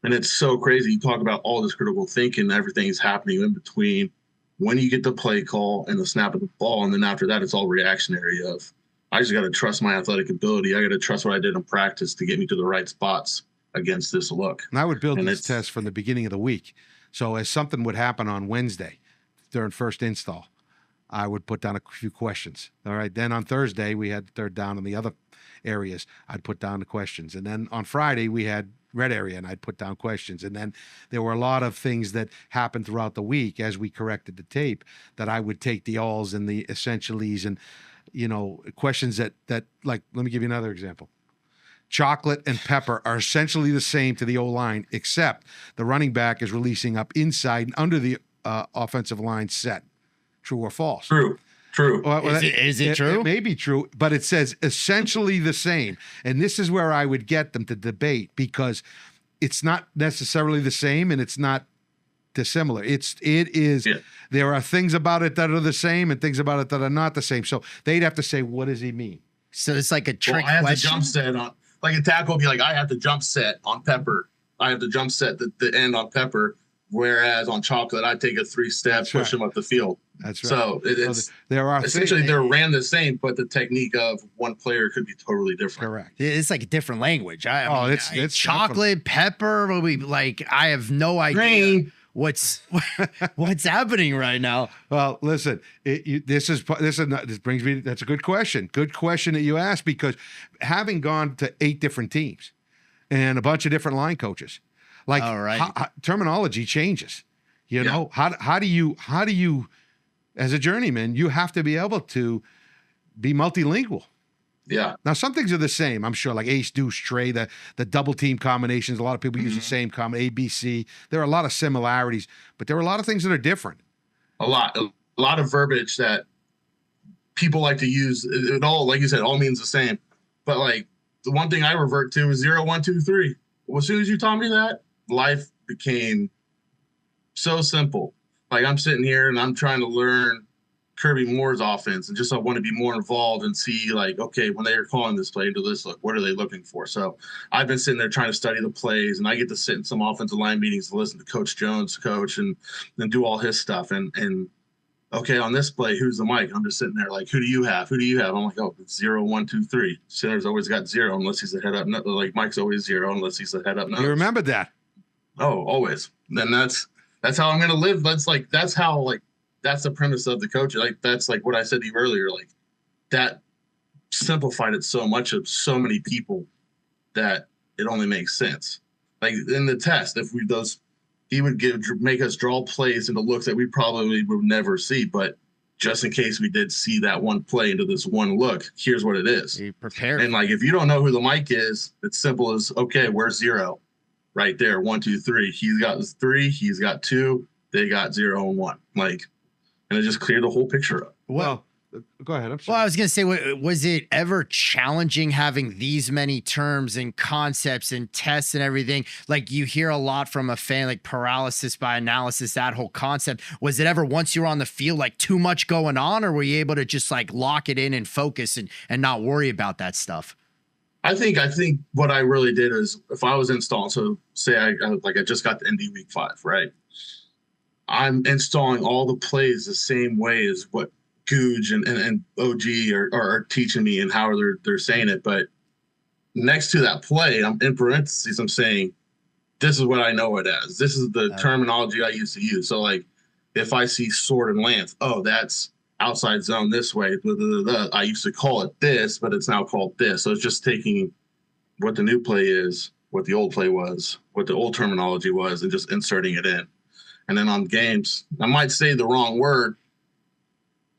And it's so crazy. You talk about all this critical thinking, everything is happening in between when you get the play call and the snap of the ball. And then after that, it's all reactionary of, I just got to trust my athletic ability. I got to trust what I did in practice to get me to the right spots against this look. And I would build these tests from the beginning of the week. So as something would happen on Wednesday during first install, I would put down a few questions. All right. Then on Thursday, we had third down in the other areas. I'd put down the questions. And then on Friday, we had red area, and I'd put down questions. And then there were a lot of things that happened throughout the week as we corrected the tape that I would take the alls and the essentialies and, questions that like, let me give you another example. Chocolate and pepper are essentially the same to the O-line, except the running back is releasing up inside and under the offensive line set. True or false? True. Well, is it true? It may be true, but it says essentially the same. And this is where I would get them to debate, because it's not necessarily the same and it's not dissimilar. It is. Yeah. There are things about it that are the same and things about it that are not the same. So they'd have to say, what does he mean? So it's like a trick I have question. to jump set on, like a tackle would be like, I have to jump set on pepper. I have to jump set the end on pepper. Whereas on chocolate, I take a 3-step, push them up the field. That's right. So there are essentially they're ran the same, but the technique of one player could be totally different. Correct. It's like a different language. It's chocolate, pepper. Like I have no idea Green. what's happening right now. Well, listen, this brings me. That's a good question. Good question that you asked, because having gone to 8 different teams and a bunch of different line coaches. Like terminology changes, know. How do you, as a journeyman, you have to be able to be multilingual. Yeah. Now some things are the same, I'm sure, like ace, deuce, trey, the double team combinations. A lot of people use the same ABC. There are a lot of similarities, but there are a lot of things that are different. A lot of verbiage that people like to use. It all, like you said, all means the same. But like the one thing I revert to is 0, 1, 2, 3. Well, as soon as you taught me that, life became so simple. Like I'm sitting here and I'm trying to learn Kirby Moore's offense, and just I want to be more involved and see, like, okay, when they are calling this play, do this look, what are they looking for? So I've been sitting there trying to study the plays, and I get to sit in some offensive line meetings to listen to Coach Jones coach and do all his stuff. And okay, on this play, who's the mic? I'm just sitting there like, who do you have? I'm like, oh, it's 0, 1, 2, 3. Center's always got 0 unless he's a head up. Like Mike's always 0 unless he's a head up. You remember that? Oh, always. Then that's how I'm gonna live. That's the premise of the coach. Like that's like what I said to you earlier. Like that simplified it so much of so many people that it only makes sense. Like in the test, he would make us draw plays into looks that we probably would never see, but just in case we did see that one play into this one look, here's what it is. You prepared. And like if you don't know who the mic is, it's simple as, okay, where's 0? Right there, 1, 2, 3. He's got 3. He's got 2. They got 0 and 1. Like, and it just cleared the whole picture up. Well, Go ahead. I'm Well, sorry. I was going to say, was it ever challenging having these many terms and concepts and tests and everything? Like you hear a lot from a fan, like paralysis by analysis, that whole concept. Was it ever, once you were on the field, like too much going on, or were you able to just like lock it in and focus and not worry about that stuff? I think what I really did is if I was installing, so say I just got the ND week 5, right? I'm installing all the plays the same way as what Guge and OG are teaching me and how they're saying it. But next to that play, I'm in parentheses, I'm saying, this is what I know it as. This is the terminology I used to use. So like if I see sword and lance, oh, that's outside zone this way. Blah, blah, blah, blah. I used to call it this, but it's now called this. So it's just taking what the new play is, what the old play was, what the old terminology was, and just inserting it in. And then on games, I might say the wrong word,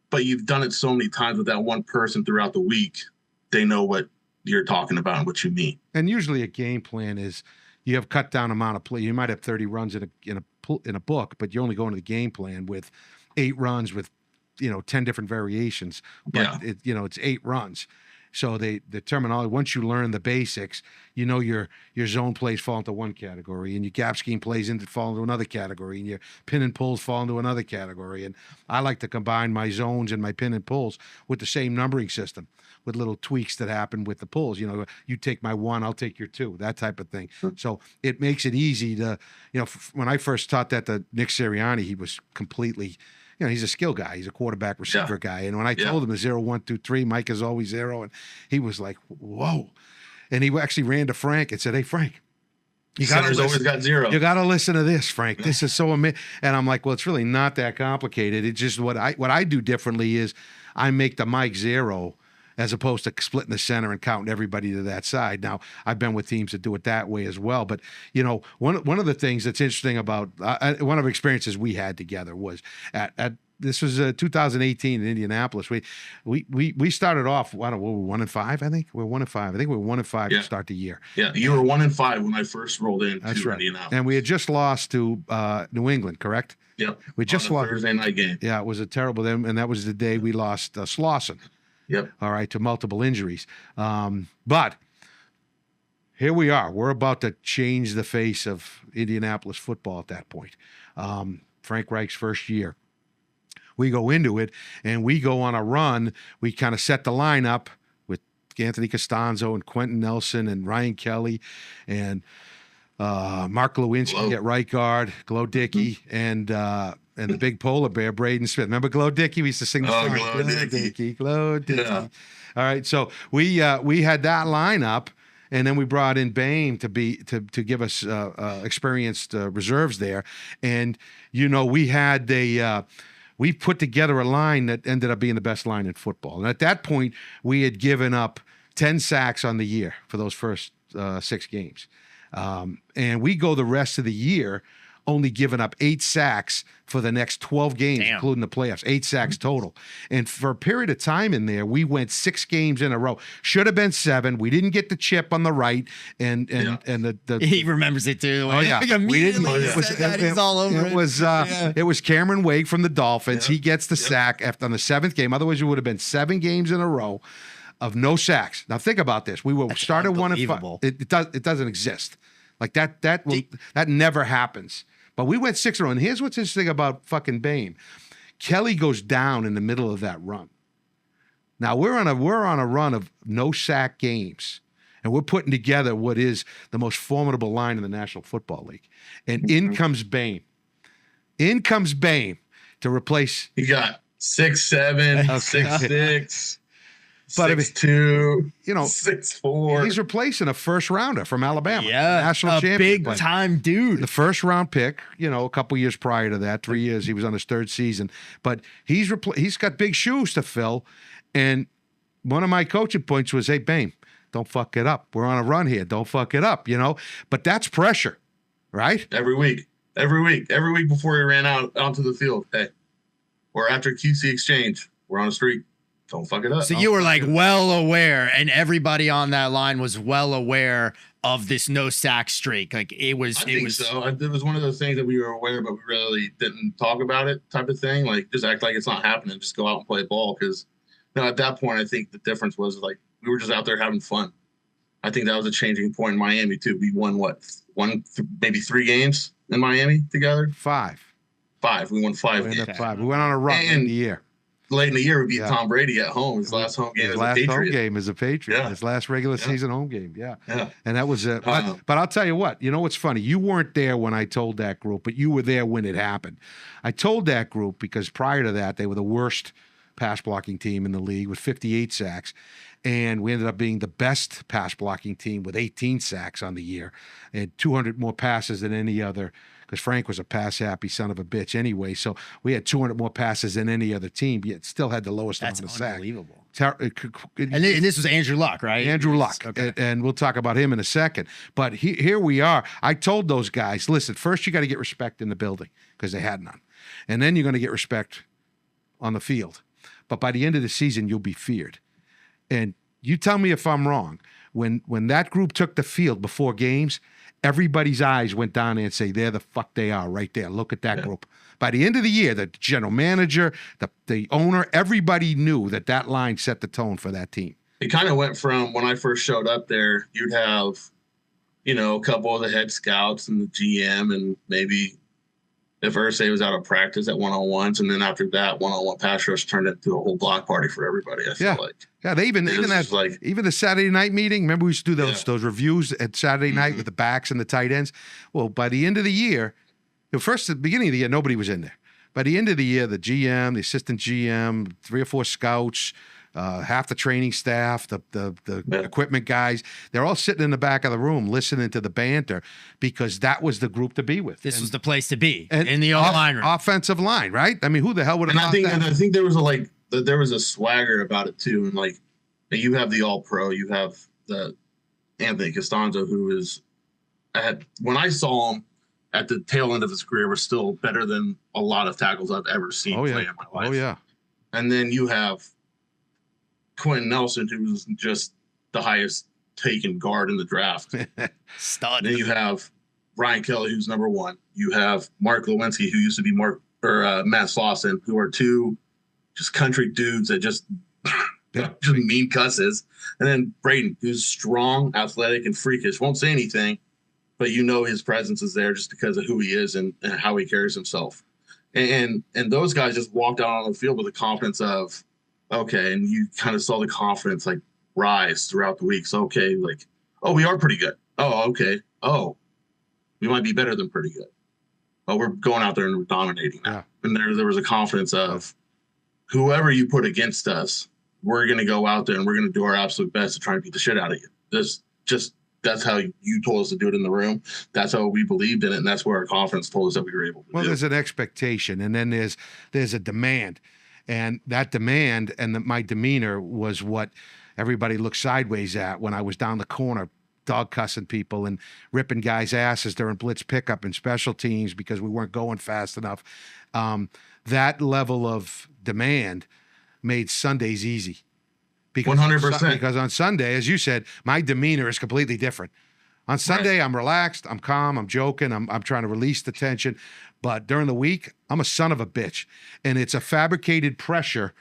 but you've done it so many times with that one person throughout the week, they know what you're talking about and what you mean. And usually a game plan is you have cut down amount of play. You might have 30 runs in a book, but you're only going to the game plan with 8 runs with 10 different variations. But it's 8 runs. So the terminology, once you learn the basics, your zone plays fall into one category, and your gap scheme plays fall into another category, and your pin and pulls fall into another category. And I like to combine my zones and my pin and pulls with the same numbering system, with little tweaks that happen with the pulls. You take my 1, I'll take your 2, that type of thing. Sure. So it makes it easy to, when I first taught that to Nick Sirianni, he was completely, he's a skill guy. He's a quarterback receiver guy. And when I told him 0, 1, 2, 3, Mike is always 0, and he was like, whoa. And he actually ran to Frank and said, hey, Frank, Center's always got 0. You got to listen to this, Frank. This is so amazing. And I'm like, well, it's really not that complicated. It's just what I do differently is I make the Mike 0 as opposed to splitting the center and counting everybody to that side. Now, I've been with teams that do it that way as well. But, one of the things that's interesting about one of the experiences we had together was at this was 2018 in Indianapolis. We started off, we were 1-5, I think. We were 1-5. I think we were 1-5 to start the year. Yeah, you were 1-5 when I first rolled in to Indianapolis. And we had just lost to New England, correct? Yep. We just lost Thursday night game. Yeah, it was a terrible, and that was the day we lost Slauson. Yep. All right, to multiple injuries. But here we are. We're about to change the face of Indianapolis football at that point. Frank Reich's first year. We go into it, and we go on a run. We kind of set the lineup with Anthony Costanzo and Quentin Nelson and Ryan Kelly and Mark Lewinsky at right guard, Glow Dickey, and the big polar bear, Braden Smith. Remember Glow Dickey? We used to sing the song. Glow Dickey. Glow Dickey. Yeah. All right, so we had that lineup, and then we brought in Boehm to give us experienced reserves there, and we had we put together a line that ended up being the best line in football. And at that point, we had given up 10 sacks on the year for those first 6 games, and we go the rest of the year only giving up 8 sacks for the next 12 games, including the playoffs. 8 sacks total. And for a period of time in there, we went 6 games in a row. Should have been 7. We didn't get the chip on the right, and the he remembers it too. Oh yeah, we didn't. He's all over it. It was Cameron Wake from the Dolphins. He gets the sack on the 7th game. Otherwise, it would have been 7 games in a row of no sacks. Now think about this. We started 1-5. It doesn't exist. Like that never happens. But we went 6 in a row. And here's what's interesting about fucking Boehm. Kelly goes down in the middle of that run. Now we're on a run of no sack games, and we're putting together what is the most formidable line in the National Football League. And in comes Boehm. In comes Boehm to replace. He got 6'7", 6'6". But 6'2", 6'4". He's replacing a first rounder from Alabama. Yeah, national champion. Big time dude. The first round pick, a couple years prior to that, 3 years, he was on his 3rd season. But he's got big shoes to fill. And one of my coaching points was, hey, Boehm, don't fuck it up. We're on a run here. Don't fuck it up, But that's pressure, right? Every week before he ran out onto the field. Hey, or after QC exchange, we're on a streak. Don't fuck it up. So you were like well aware, and everybody on that line was well aware of this no sack streak. Like it was. I think so. It was one of those things that we were aware, but we really didn't talk about it, type of thing. Like just act like it's not happening. Just go out and play ball because Now, at that point, I think the difference was like we were just out there having fun. I think that was a changing point in Miami too. We won maybe 3 games in Miami together. 5. 5. We won 5 We ended games. up 5. We went on a run in the year. Late in the year, we beat Tom Brady at home. His last home game as a Patriot. Home game as a Patriot. Yeah. His last regular season home game. Yeah. Yeah. And that was it. But I'll tell you what. You know what's funny? You weren't there when I told that group, but you were there when it happened. I told that group because prior to that, they were the worst pass blocking team in the league with 58 sacks. And we ended up being the best pass blocking team with 18 sacks on the year and 200 more passes than any other, because Frank was a pass happy son of a bitch anyway. So we had 200 more passes than any other team, yet still had the lowest amount of sacks. That's unbelievable. And this was Andrew Luck, right? Andrew Luck. Okay. And we'll talk about him in a second. But here we are. I told those guys, listen, first you got to get respect in the building because they had none. And then you're going to get respect on the field. But by the end of the season, you'll be feared. And you tell me if I'm wrong. When that group took the field before games, everybody's eyes went down there and say, there the fuck they are right there. Look at that group. By the end of the year, the general manager, the owner, everybody knew that line set the tone for that team. It kind of went from when I first showed up there, you'd have, a couple of the head scouts and the GM and maybe if Irsay was out of practice at one-on-ones, and then after that, one-on-one pass rush turned into a whole block party for everybody. I feel like. Yeah, they even had even the Saturday night meeting. Remember, we used to do those reviews at Saturday night with the backs and the tight ends. Well, by the end of the year, at the beginning of the year, nobody was in there. By the end of the year, the GM, the assistant GM, 3 or 4 scouts, half the training staff, the equipment guys, they're all sitting in the back of the room listening to the banter because that was the group to be with. This was the place to be in the line room. Offensive line, right? I mean, who the hell would have thought that? And I think there was a swagger about it too. And you have the All-Pro, you have the Anthony Costanzo, who is when I saw him at the tail end of his career, was still better than a lot of tackles I've ever seen play in my life. Oh yeah. And then you have Quentin Nelson, who's just the highest taken guard in the draft. Stud. Then you have Ryan Kelly, who's number 1. You have Mark Lewinsky, who used to be Matt Slauson, who are 2 just country dudes that just mean cusses. And then Braden, who's strong, athletic, and freakish. Won't say anything, but his presence is there just because of who he is and how he carries himself. And those guys just walked out on the field with the confidence of, okay, and you kind of saw the confidence rise throughout the weeks. Okay, we are pretty good. Oh, okay. Oh, we might be better than pretty good. Oh, we're going out there and we're dominating now. Yeah. And there was a confidence of whoever you put against us, we're going to go out there and we're going to do our absolute best to try and beat the shit out of you. That's how you told us to do it in the room. That's how we believed in it, and that's where our confidence told us that we were able to do. Well, there's an expectation, and then there's a demand. And that demand and my demeanor was what everybody looked sideways at when I was down the corner, dog cussing people and ripping guys' asses during blitz pickup and special teams because we weren't going fast enough. That level of demand made Sundays easy. 100%. Because on Sunday, as you said, my demeanor is completely different. On Sunday, I'm relaxed, I'm calm, I'm joking, I'm trying to release the tension. But during the week, I'm a son of a bitch. And it's a fabricated pressure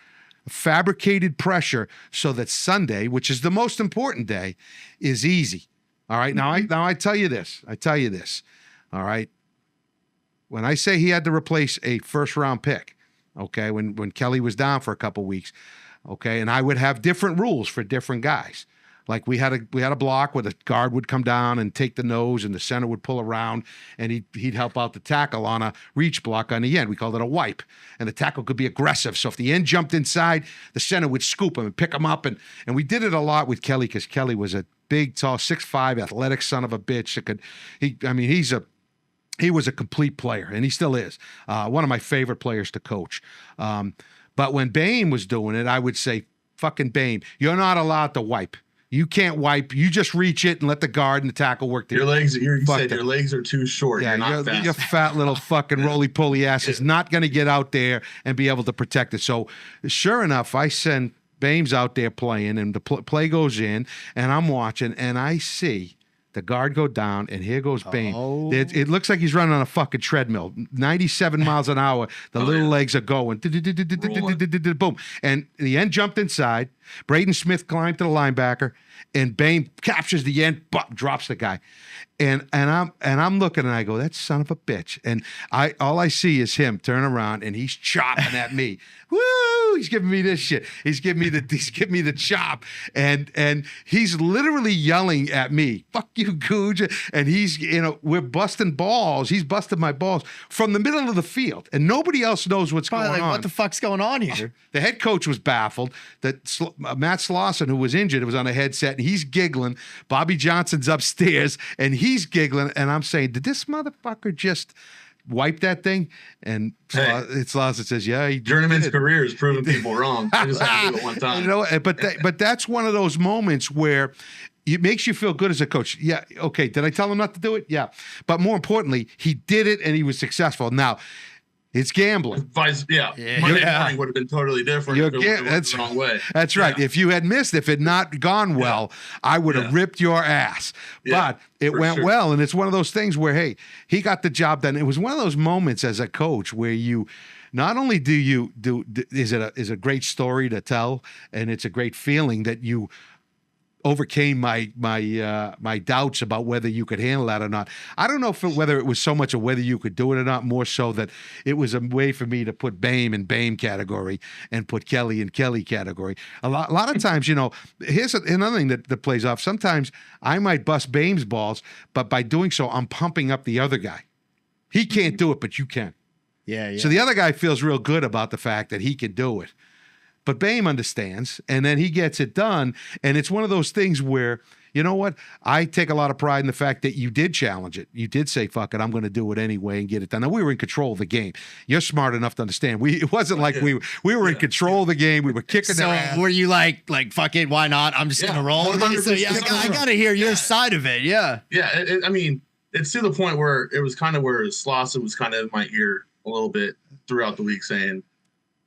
so that Sunday, which is the most important day, is easy. All right. Now I tell you this. All right. When I say he had to replace a first-round pick, okay, when Kelly was down for a couple weeks, okay, and I would have different rules for different guys. Like we had a block where the guard would come down and take the nose and the center would pull around and he'd help out the tackle on a reach block on the end. We called it a wipe. And the tackle could be aggressive. So if the end jumped inside, the center would scoop him and pick him up. And we did it a lot with Kelly because Kelly was a big, tall, 6'5", athletic son of a bitch that he was a complete player, and he still is. One of my favorite players to coach. But when Boehm was doing it, I would say, fucking Boehm, you're not allowed to wipe. You can't wipe. You just reach it and let the guard and the tackle work together. Your legs are too short. Yeah, you're not fast. Your fat little fucking roly-poly ass is not going to get out there and be able to protect it. So sure enough, I send Boehm's out there playing, and the play goes in, and I'm watching, and I see The guard go down, and here goes Boehm. Oh. It looks like he's running on a fucking treadmill, 97 miles an hour. The little legs are going, boom. And the end jumped inside. Braden Smith climbed to the linebacker, and Boehm captures the end, drops the guy. And I'm looking, and I go, that son of a bitch. And all I see is him turn around, and he's chopping at me. Woo! He's giving me this shit. He's giving me the chop, and he's literally yelling at me, "Fuck you, Guge!" And he's, we're busting balls. He's busting my balls from the middle of the field, and nobody else knows what's going on. What the fuck's going on here? The head coach was baffled. That Matt Slauson, who was injured, was on a headset, and he's giggling. Bobby Johnson's upstairs, and he's giggling, and I'm saying, did this motherfucker just wipe that thing? And Slauson says, yeah, he Journeyman's career is proving people wrong. I just had to do it one time. But that's one of those moments where it makes you feel good as a coach. Yeah, okay, did I tell him not to do it? Yeah. But more importantly, he did it, and he was successful. Now, it's gambling. Monday morning would have been totally different if it went the wrong way. That's right. If you had missed, if it had not gone well, I would have ripped your ass. But it went well, and it's one of those things where, hey, he got the job done. It was one of those moments as a coach where you not only is it a great story to tell, and it's a great feeling that you overcame my doubts about whether you could handle that or not. I don't know whether it was so much of whether you could do it or not, more so that it was a way for me to put Boehm in Boehm category and put Kelly in Kelly category. A lot of times, here's another thing that plays off. Sometimes I might bust Boehm's balls, but by doing so, I'm pumping up the other guy. He can't do it, but you can. Yeah. So the other guy feels real good about the fact that he can do it. But Boehm understands, and then he gets it done. And it's one of those things where, you know what? I take a lot of pride in the fact that you did challenge it. You did say, fuck it, I'm going to do it anyway and get it done. Now, we were in control of the game. You're smart enough to understand. It wasn't like we were in control of the game. We were kicking their ass. Were you like, fuck it, why not? I'm just going to roll. So, I got to hear your side of it, yeah. Yeah, it's to the point where it was kind of where Slauson was kind of in my ear a little bit throughout the week saying,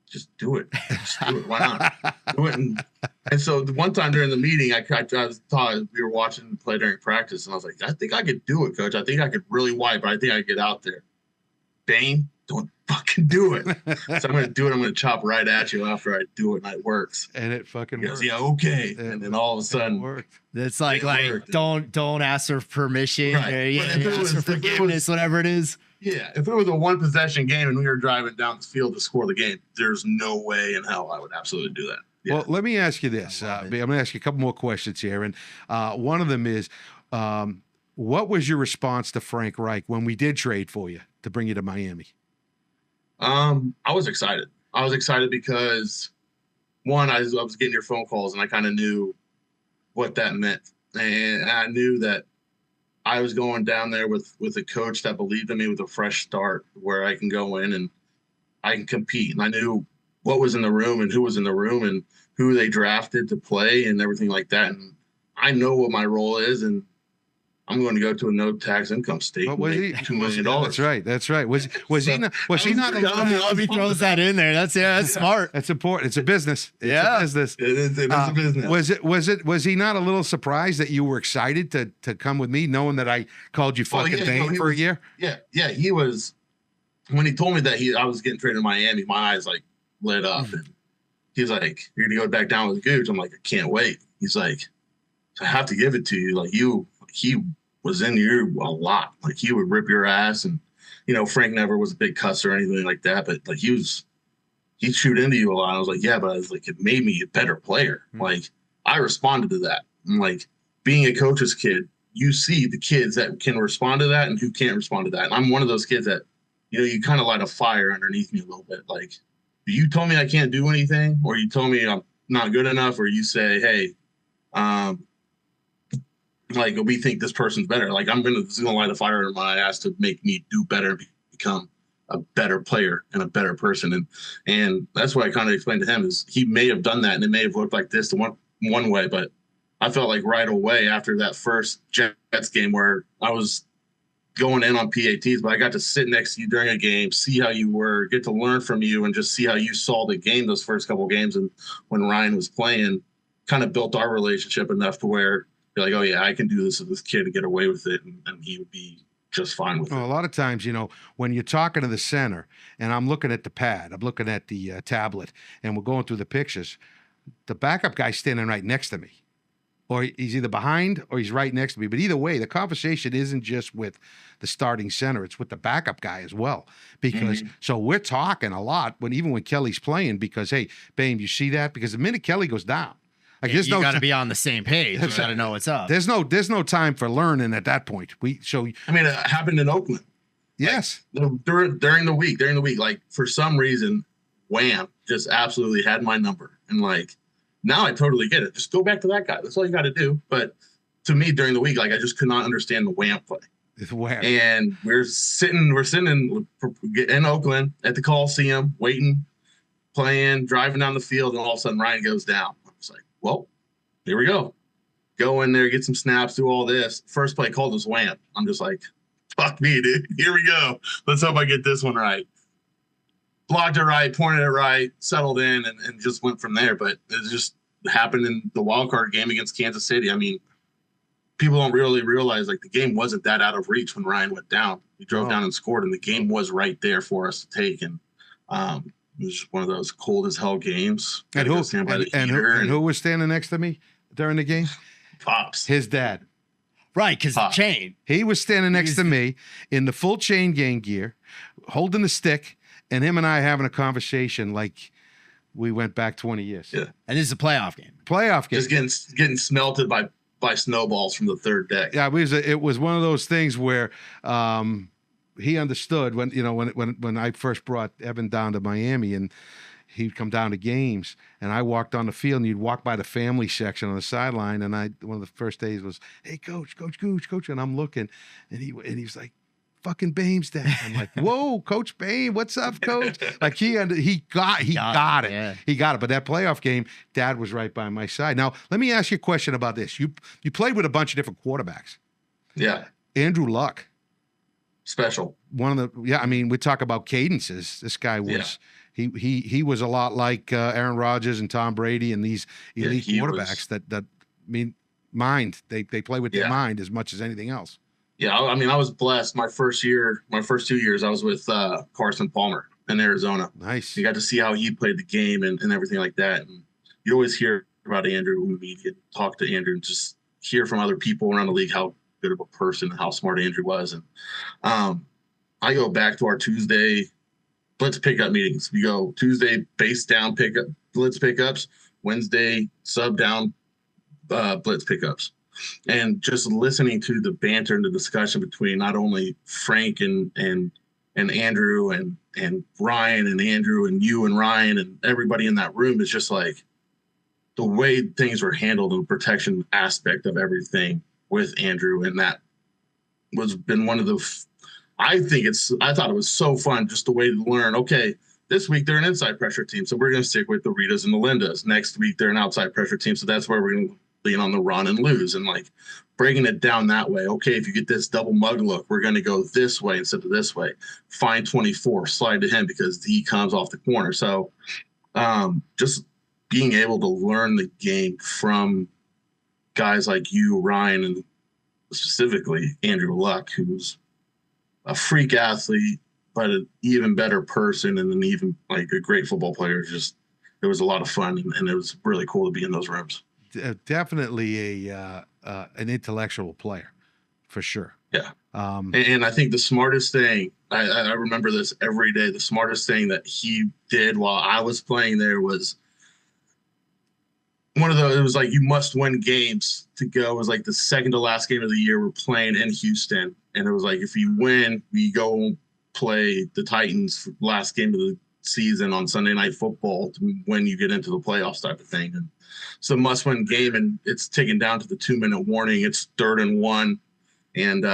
just do it. Just do it. Why not? Do it. And so the one time during the meeting, I thought we were watching the play during practice, and I was like, I think I could do it, Coach. I think I could really wipe, but I think I could get out there. Boehm, don't fucking do it. So I'm going to do it. I'm going to chop right at you after I do it, and it works. And it fucking works. Yeah, okay. And then all of a sudden, it's like don't ask for permission. Right. Ask for forgiveness, whatever it is. Yeah, if it was a one possession game and we were driving down the field to score the game, there's no way in hell I would absolutely do that. Yeah. Well, let me ask you this. I'm going to ask you a couple more questions here. And one of them is, what was your response to Frank Reich when we did trade for you to bring you to Miami? I was excited. I was excited because, one, I was getting your phone calls, and I kind of knew what that meant. And I knew that I was going down there with a coach that believed in me with a fresh start where I can go in and I can compete. And I knew what was in the room and who was in the room and who they drafted to play and everything like that. And I know what my role is, and I'm going to go to a no tax income state. What was he? $2 million. That's right. Was he not? I love he throws that in there. That's smart. That's important. It's a business. It's a business. It is a business. Was he not a little surprised that you were excited to come with me, knowing that I called you fucking Boehm for a year? Yeah. He was, when he told me that I was getting traded to Miami, my eyes like lit up, and he was like, "You're gonna go back down with Guge." I'm like, "I can't wait." He's like, "I have to give it to you. Like he was in you a lot. Like he would rip your ass, and Frank never was a big cusser or anything like that, but like he'd shoot into you a lot." I was like, "Yeah," but I was like, it made me a better player. Like I responded to that. I'm like, being a coach's kid, you see the kids that can respond to that and who can't respond to that. And I'm one of those kids that, you kind of light a fire underneath me a little bit. Like, you told me I can't do anything, or you told me I'm not good enough, or you say, hey, like, we think this person's better. Like, this is gonna light a fire under my ass to make me do better and become a better player and a better person. And that's what I kind of explained to him, is he may have done that and it may have looked like this the one way, but I felt like right away after that first Jets game where I was going in on PATs, but I got to sit next to you during a game, see how you were, get to learn from you, and just see how you saw the game those first couple games. And when Ryan was playing, kind of built our relationship enough to where be like, oh yeah, I can do this with this kid and get away with it, and he would be just fine with it. Well, a lot of times, when you're talking to the center and I'm looking at the pad, I'm looking at the tablet, and we're going through the pictures, the backup guy's standing right next to me. Or he's either behind or he's right next to me. But either way, the conversation isn't just with the starting center. It's with the backup guy as well. Because so we're talking a lot even when Kelly's playing because, hey, Boehm, you see that? Because the minute Kelly goes down, like you got to be on the same page. You got to know what's up. There's no time for learning at that point. It happened in Oakland. Yes. Like, during the week, like for some reason, Wham just absolutely had my number. And like, now I totally get it. Just go back to that guy. That's all you got to do. But to me, during the week, like I just could not understand the Wham play. It's Wham. And we're sitting in Oakland at the Coliseum, waiting, playing, driving down the field, and all of a sudden Ryan goes down. I was like, well, here we go. Go in there, get some snaps, do all this. First play called was Wham. I'm just like, fuck me, dude. Here we go. Let's hope I get this one right. Blocked it right, pointed it right, settled in, and just went from there. But it just happened in the wild card game against Kansas City. I mean, people don't really realize like the game wasn't that out of reach when Ryan went down. He drove down and scored, and the game was right there for us to take. And it was just one of those cold as hell games. And who was standing next to me during the game? Pops. His dad. Right, because the chain. He was standing next to me in the full chain gang gear, holding the stick. And him and I having a conversation like we went back 20 years. Yeah. And this is a playoff game. Just getting smelted by snowballs from the third deck. Yeah, it was one of those things where he understood when I first brought Evan down to Miami and he'd come down to games and I walked on the field and you'd walk by the family section on the sideline and one of the first days was, hey, Coach Gooch, Coach. And I'm looking and he was like, fucking Boehm's dad. I'm like, whoa, Coach Boehm, what's up, Coach? Like he got it. Yeah. He got it. But that playoff game, Dad was right by my side. Now, let me ask you a question about this. You played with a bunch of different quarterbacks. Yeah. Andrew Luck. Special. We talk about cadences. This guy was he was a lot like Aaron Rodgers and Tom Brady and these elite quarterbacks mind. They play with their mind as much as anything else. Yeah, I mean, I was blessed. My first 2 years, I was with Carson Palmer in Arizona. Nice. You got to see how he played the game and everything like that. And you always hear about Andrew when we talk to Andrew and just hear from other people around the league how good of a person and how smart Andrew was. And I go back to our Tuesday blitz pickup meetings. We go Tuesday base down pickup blitz pickups, Wednesday sub down blitz pickups. And just listening to the banter and the discussion between not only Frank and Andrew and Ryan and Andrew and you and Ryan and everybody in that room is just like the way things were handled and the protection aspect of everything with Andrew. And that was been one of the, I thought it was so fun just the way to learn, okay, this week they're an inside pressure team. So we're going to stick with the Ritas and the Lindas. Next week they're an outside pressure team. So that's where we're going to lean on the run and lose, and like breaking it down that way. Okay, if you get this double mug look, we're going to go this way instead of this way. Find 24, slide to him because he comes off the corner. So just being able to learn the game from guys like you, Ryan, and specifically Andrew Luck, who's a freak athlete, but an even better person and an even like a great football player. Just it was a lot of fun, and it was really cool to be in those rooms. Definitely an intellectual player, for sure. Yeah. And I think the smartest thing, I remember this every day, the smartest thing that he did while I was playing there was it was like, you must win games to go. It was like the second to last game of the year we're playing in Houston. And it was like, if you win, we go play the Titans for the last game of the season on Sunday Night Football when you get into the playoffs type of thing. And it's a must-win game, and it's taken down to the 2-minute warning. It's 3rd and 1, and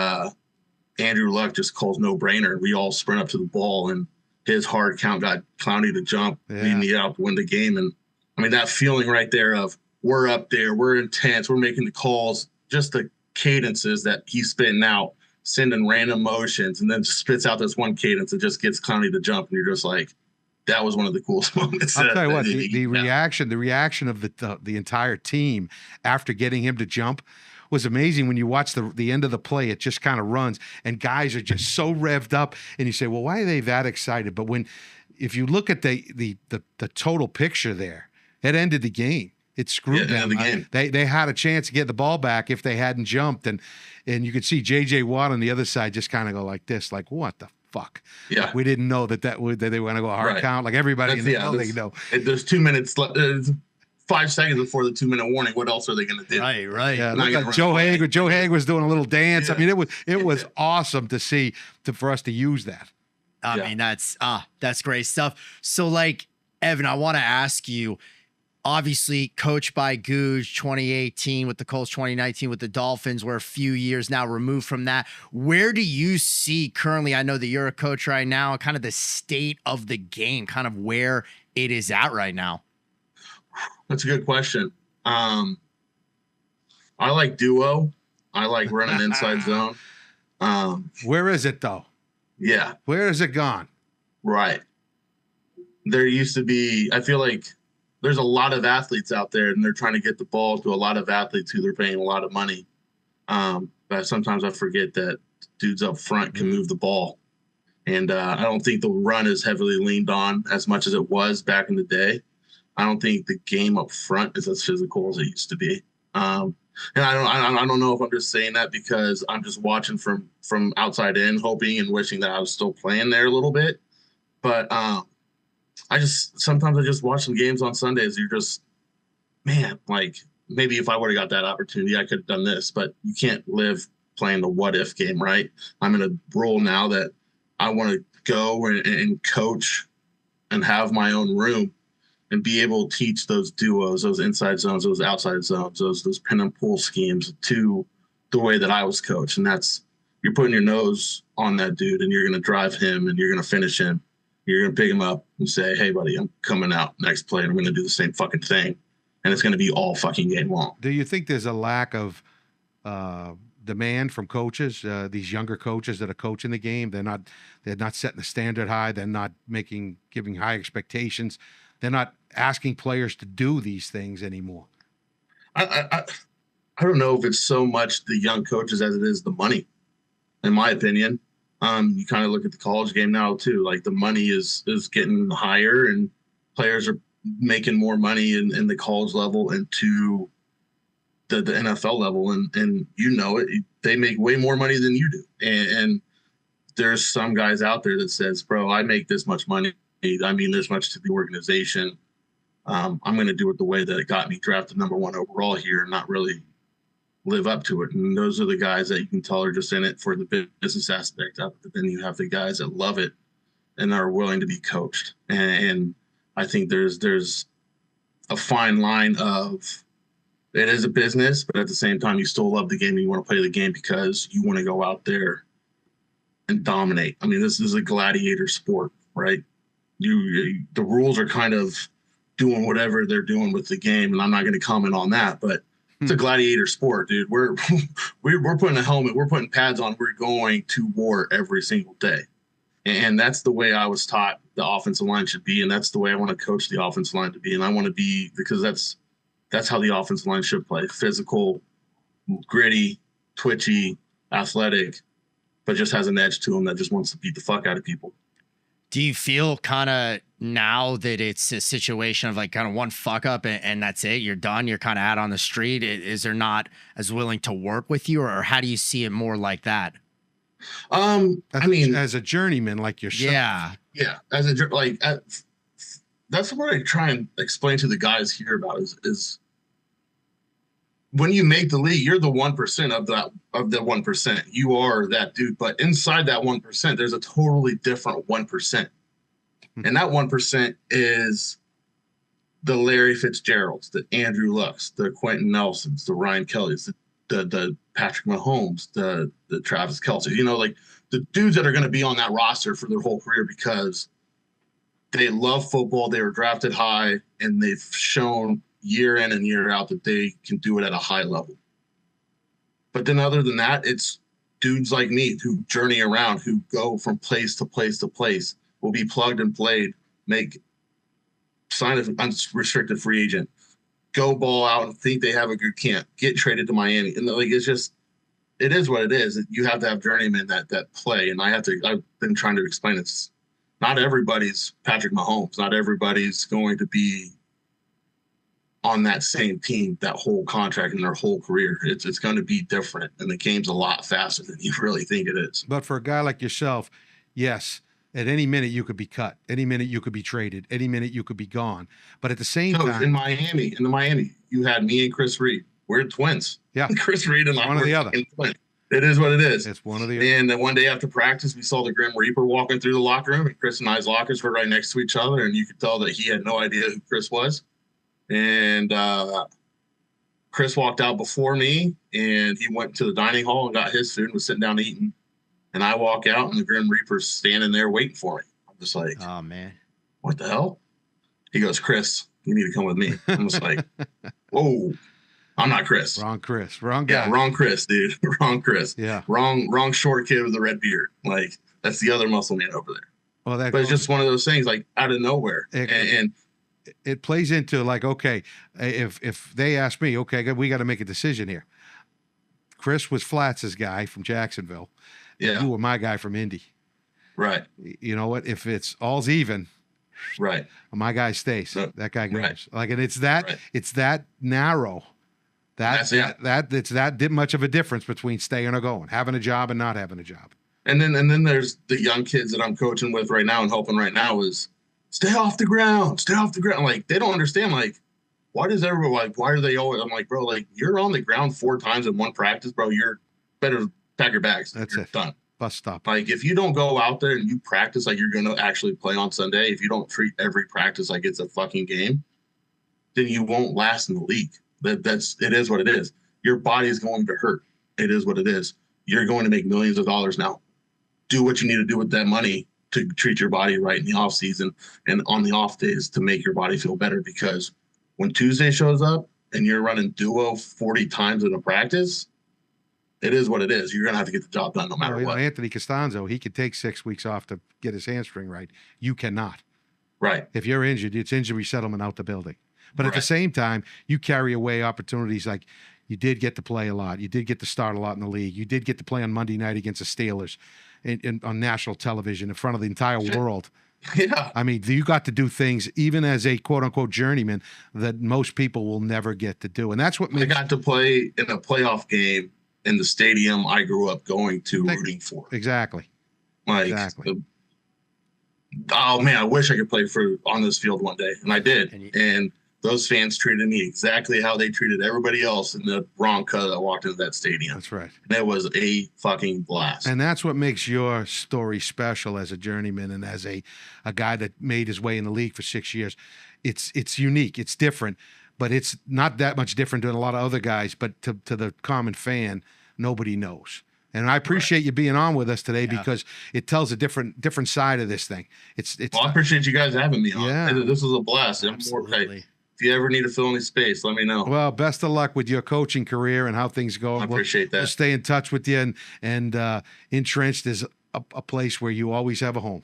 Andrew Luck just calls no-brainer. We all sprint up to the ball, and his hard count got Clowney to jump. We needed out to win the game. And, I mean, that feeling right there of we're up there, we're intense, we're making the calls, just the cadences that he's spitting out, sending random motions, and then just spits out this one cadence that just gets Clowney to jump, and you're just like, that was one of the coolest moments. I'll tell you what, the reaction of the entire team after getting him to jump was amazing. When you watch the end of the play, it just kind of runs, and guys are just so revved up, and you say, well, why are they that excited? But if you look at the total picture there, it ended the game. It screwed them. The game. They had a chance to get the ball back if they hadn't jumped, and you could see J.J. Watt on the other side just kind of go like this, like, what the fuck? Yeah, like, we didn't know that they were going to go hard count. Like everybody in the building know. There's 2 minutes left. 5 seconds before the 2-minute warning. What else are they going to do? Right. Yeah, like Joe Haig was doing a little dance. Yeah. I mean, it was awesome to see for us to use that. I mean, that's great stuff. So, like, Evan, I want to ask you. Obviously, coached by Guge 2018 with the Colts, 2019 with the Dolphins. We're a few years now removed from that. Where do you see currently, I know that you're a coach right now, kind of the state of the game, kind of where it is at right now? That's a good question. I like duo. I like running inside zone. Where is it, though? Yeah. Where has it gone? Right. There used to be, I feel like, there's a lot of athletes out there, and they're trying to get the ball to a lot of athletes who they're paying a lot of money. But sometimes I forget that dudes up front can move the ball. And I don't think the run is heavily leaned on as much as it was back in the day. I don't think the game up front is as physical as it used to be. And I don't know if I'm just saying that because I'm just watching from outside in, hoping and wishing that I was still playing there a little bit. But sometimes I just watch some games on Sundays. You're just, man, like maybe if I would have got that opportunity, I could have done this, but you can't live playing the what if game, right? I'm in a role now that I want to go and coach and have my own room and be able to teach those duos, those inside zones, those outside zones, those pin and pull schemes to the way that I was coached. And that's, you're putting your nose on that dude and you're going to drive him and you're going to finish him. You're going to pick him up and say, hey, buddy, I'm coming out next play and I'm going to do the same fucking thing. And it's going to be all fucking game long. Do you think there's a lack of demand from coaches, these younger coaches that are coaching the game? They're not setting the standard high. They're not giving high expectations. They're not asking players to do these things anymore. I don't know if it's so much the young coaches as it is the money, in my opinion. You kind of look at the college game now too. Like the money is getting higher, and players are making more money in the college level and to the NFL level, and you know it. They make way more money than you do, and there's some guys out there that says, "Bro, I make this much money. I mean this much to the organization. I'm going to do it the way that it got me drafted number 1 overall here, and not really live up to it." And those are the guys that you can tell are just in it for the business aspect of it. But then you have the guys that love it and are willing to be coached. And I think there's a fine line of, it is a business, but at the same time, you still love the game and you want to play the game because you want to go out there and dominate. I mean, this is a gladiator sport, right? The rules are kind of doing whatever they're doing with the game, and I'm not going to comment on that, but it's a gladiator sport, dude. We're putting a helmet, we're putting pads on, we're going to war every single day. And that's the way I was taught the offensive line should be, and that's the way I want to coach the offensive line to be. And I want to be, because that's how the offensive line should play. Physical, gritty, twitchy, athletic, but just has an edge to him that just wants to beat the fuck out of people. Do you feel kind of now that it's a situation of like kind of one fuck up and that's it, you're done, you're kind of out on the street? Is there not as willing to work with you, or how do you see it more like that? I mean, as a journeyman like yourself. Yeah. That's what I try and explain to the guys here about is when you make the league, you're the 1% of the 1%. You are that dude, but inside that 1%, there's a totally different 1%. And that 1% is the Larry Fitzgeralds, the Andrew Lucks, the Quentin Nelsons, the Ryan Kellys, the Patrick Mahomes, the Travis Kelce. You know, like the dudes that are going to be on that roster for their whole career because they love football, they were drafted high, and they've shown year in and year out that they can do it at a high level. But then other than that, it's dudes like me who journey around, who go from place to place to place, will be plugged and played sign an unrestricted free agent, go ball out and think they have a good camp, get traded to Miami. And like, it is what it is. You have to have journeymen that play. And I've been trying to explain it's not everybody's Patrick Mahomes. Not everybody's going to be on that same team, that whole contract and their whole career. It's going to be different. And the game's a lot faster than you really think it is. But for a guy like yourself, yes, at any minute you could be cut. Any minute you could be traded. Any minute you could be gone. But at the same time, in Miami, you had me and Chris Reed. We're twins. Yeah. Chris Reed and I one or were the other. Twins. It is what it is. It's one of the other. And then one day after practice, we saw the Grim Reaper walking through the locker room, and Chris and I's lockers were right next to each other, and you could tell that he had no idea who Chris was. And Chris walked out before me, and he went to the dining hall and got his food and was sitting down eating. And I walk out, and the Grim Reaper's standing there waiting for me. I'm just like, oh, man, what the hell? He goes, Chris, you need to come with me. I'm just like, whoa, I'm not Chris. Wrong Chris. Wrong guy. Yeah, wrong Chris, dude. Wrong Chris. Yeah. Wrong short kid with the red beard. Like, that's the other muscle man over there. Well, but it's just one of those things, like, out of nowhere. And it plays into, like, okay, if they ask me, okay, we got to make a decision here. Chris was Flatz's guy from Jacksonville. Yeah. You were my guy from Indy. Right. You know what? If it's all's even, right, my guy stays. No. That guy goes. Right. Like, and it's that narrow. It's that much of a difference between staying or going, having a job and not having a job. And then there's the young kids that I'm coaching with right now and helping right now is stay off the ground. Stay off the ground. Like, they don't understand, like, why does everyone, like, why are they always, I'm like, bro, like, you're on the ground 4 times in one practice, bro. You're better pack your bags. That's you're it. Done. Bus stop. Like, if you don't go out there and you practice like you're going to actually play on Sunday, if you don't treat every practice like it's a fucking game, then you won't last in the league. It is what it is. Your body is going to hurt. It is what it is. You're going to make millions of dollars now. Do what you need to do with that money to treat your body right in the off season and on the off days to make your body feel better. Because when Tuesday shows up and you're running duo 40 times in a practice, it is what it is. You're going to have to get the job done no matter what. Anthony Costanzo, he could take 6 weeks off to get his hamstring right. You cannot. Right. If you're injured, it's injury settlement out the building. But at the Right. same time, you carry away opportunities like you did get to play a lot. You did get to start a lot in the league. You did get to play on Monday night against the Steelers on national television in front of the entire world. Yeah. I mean, you got to do things, even as a quote-unquote journeyman, that most people will never get to do. And that's what I makes got to play in a playoff game in the stadium I grew up going to rooting for. Exactly. Like, Exactly. Oh man, I wish I could play on this field one day, and I did. And those fans treated me exactly how they treated everybody else in the Bronco that walked into that stadium. That's right. And it was a fucking blast. And that's what makes your story special as a journeyman and as a guy that made his way in the league for 6 years. It's unique. It's different, but it's not that much different than a lot of other guys. But to the common fan, nobody knows. And I appreciate you being on with us today because it tells a different side of this thing. Well, I appreciate you guys having me on. Yeah. This was a blast. Absolutely. If you ever need to fill any space, let me know. Well, best of luck with your coaching career and how things go. I appreciate that. We'll stay in touch with you. And InTrench'd is a place where you always have a home.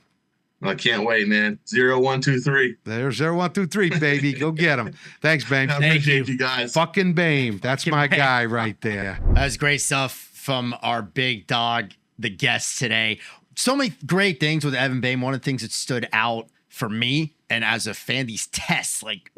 I can't wait, man. 0123. There's 0123, baby. Go get them. Thanks, Boehm. I appreciate you guys. Fucking Boehm. That's my guy right there. That was great stuff from our big dog, the guest today. So many great things with Evan Boehm. One of the things that stood out for me and as a fan, these tests, like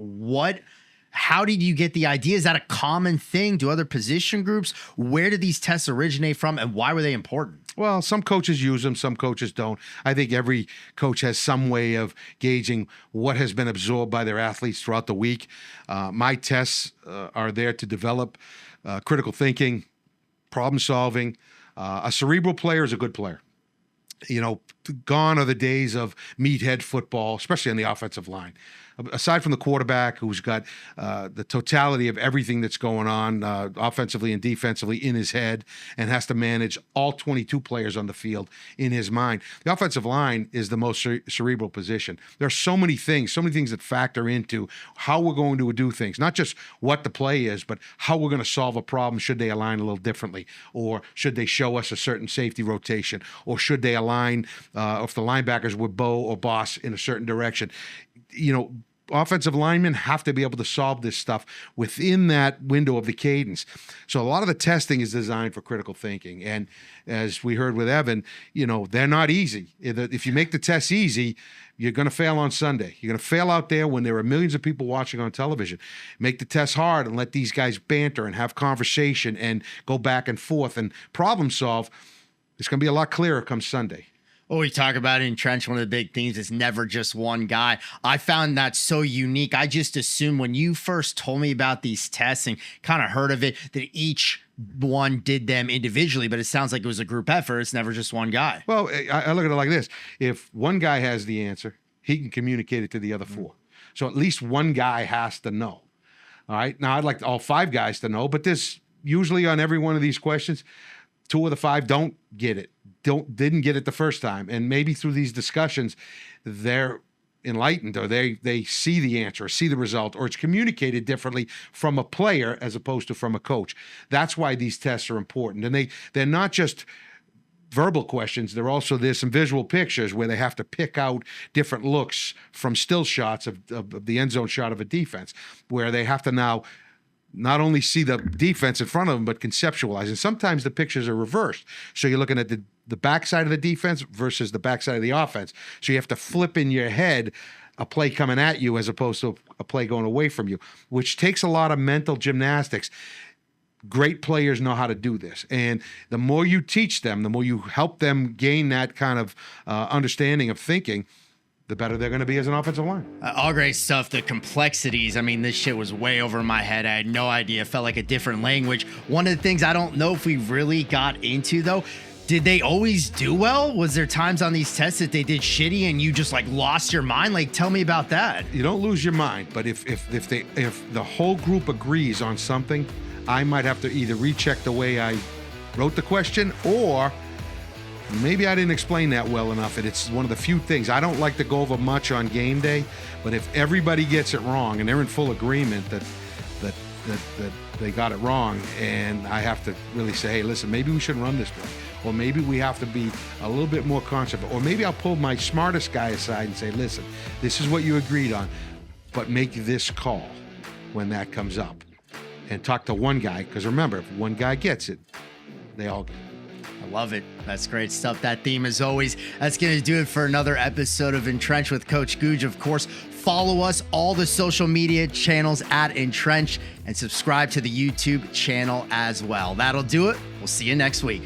how did you get the idea? Is that a common thing? Do other position groups? Where did these tests originate from and why were they important? Well, some coaches use them, some coaches don't. I think every coach has some way of gauging what has been absorbed by their athletes throughout the week. My tests are there to develop critical thinking, problem solving. A cerebral player is a good player. You know, gone are the days of meathead football, especially on the offensive line. aside from the quarterback, who's got the totality of everything that's going on offensively and defensively in his head, and has to manage all 22 players on the field in his mind. The offensive line is the most cerebral position. There are so many things that factor into how we're going to do things, not just what the play is, but how we're going to solve a problem. Should they align a little differently, or should they show us a certain safety rotation, or should they align if the linebackers were Boehm or Boss in a certain direction? Offensive linemen have to be able to solve this stuff within that window of the cadence. So a lot of the testing is designed for critical thinking. And as we heard with Evan, they're not easy. If you make the tests easy, you're going to fail on Sunday. You're going to fail out there when there are millions of people watching on television. Make the tests hard and let these guys banter and have conversation and go back and forth and problem solve. It's going to be a lot clearer come Sunday. Well, we talk about InTrench'd. One of the big things is never just one guy. I found that so unique. I just assumed when you first told me about these tests and kind of heard of it, that each one did them individually, but it sounds like it was a group effort. It's never just one guy. Well, I look at it like this. If one guy has the answer, he can communicate it to the other four. So at least one guy has to know. All right. Now, I'd like all five guys to know, but this usually on every one of these questions, 2 of the 5 don't get it. Didn't get it the first time, and maybe through these discussions they're enlightened, or they see the answer, or see the result, or it's communicated differently from a player as opposed to from a coach. That's why these tests are important, and they're not just verbal questions. There's some visual pictures where they have to pick out different looks from still shots of the end zone shot of a defense, where they have to now not only see the defense in front of them, but conceptualize. And sometimes the pictures are reversed. So you're looking at the backside of the defense versus the backside of the offense. So you have to flip in your head a play coming at you as opposed to a play going away from you, which takes a lot of mental gymnastics. Great players know how to do this. And the more you teach them, the more you help them gain that kind of understanding of thinking, the better they're going to be as an offensive line. All great stuff. The complexities. I mean, this shit was way over my head. I had no idea. It felt like a different language. One of the things I don't know if we really got into, though, did they always do well? Was there times on these tests that they did shitty and you just lost your mind? Tell me about that. You don't lose your mind, but if the whole group agrees on something, I might have to either recheck the way I wrote the question, or maybe I didn't explain that well enough. And it's one of the few things I don't like to go over much on game day, but if everybody gets it wrong and they're in full agreement that they got it wrong, and I have to really say, hey, listen, maybe we should run this play, or maybe we have to be a little bit more conscious, or maybe I'll pull my smartest guy aside and say, listen, this is what you agreed on, but make this call when that comes up, and talk to one guy, because remember, if one guy gets it, they all get it. I love it. That's great stuff. That theme, as always. That's going to do it for another episode of InTrench'd with Coach Guge. Of course, follow us, all the social media channels at InTrench'd, and subscribe to the YouTube channel as well. That'll do it. We'll see you next week.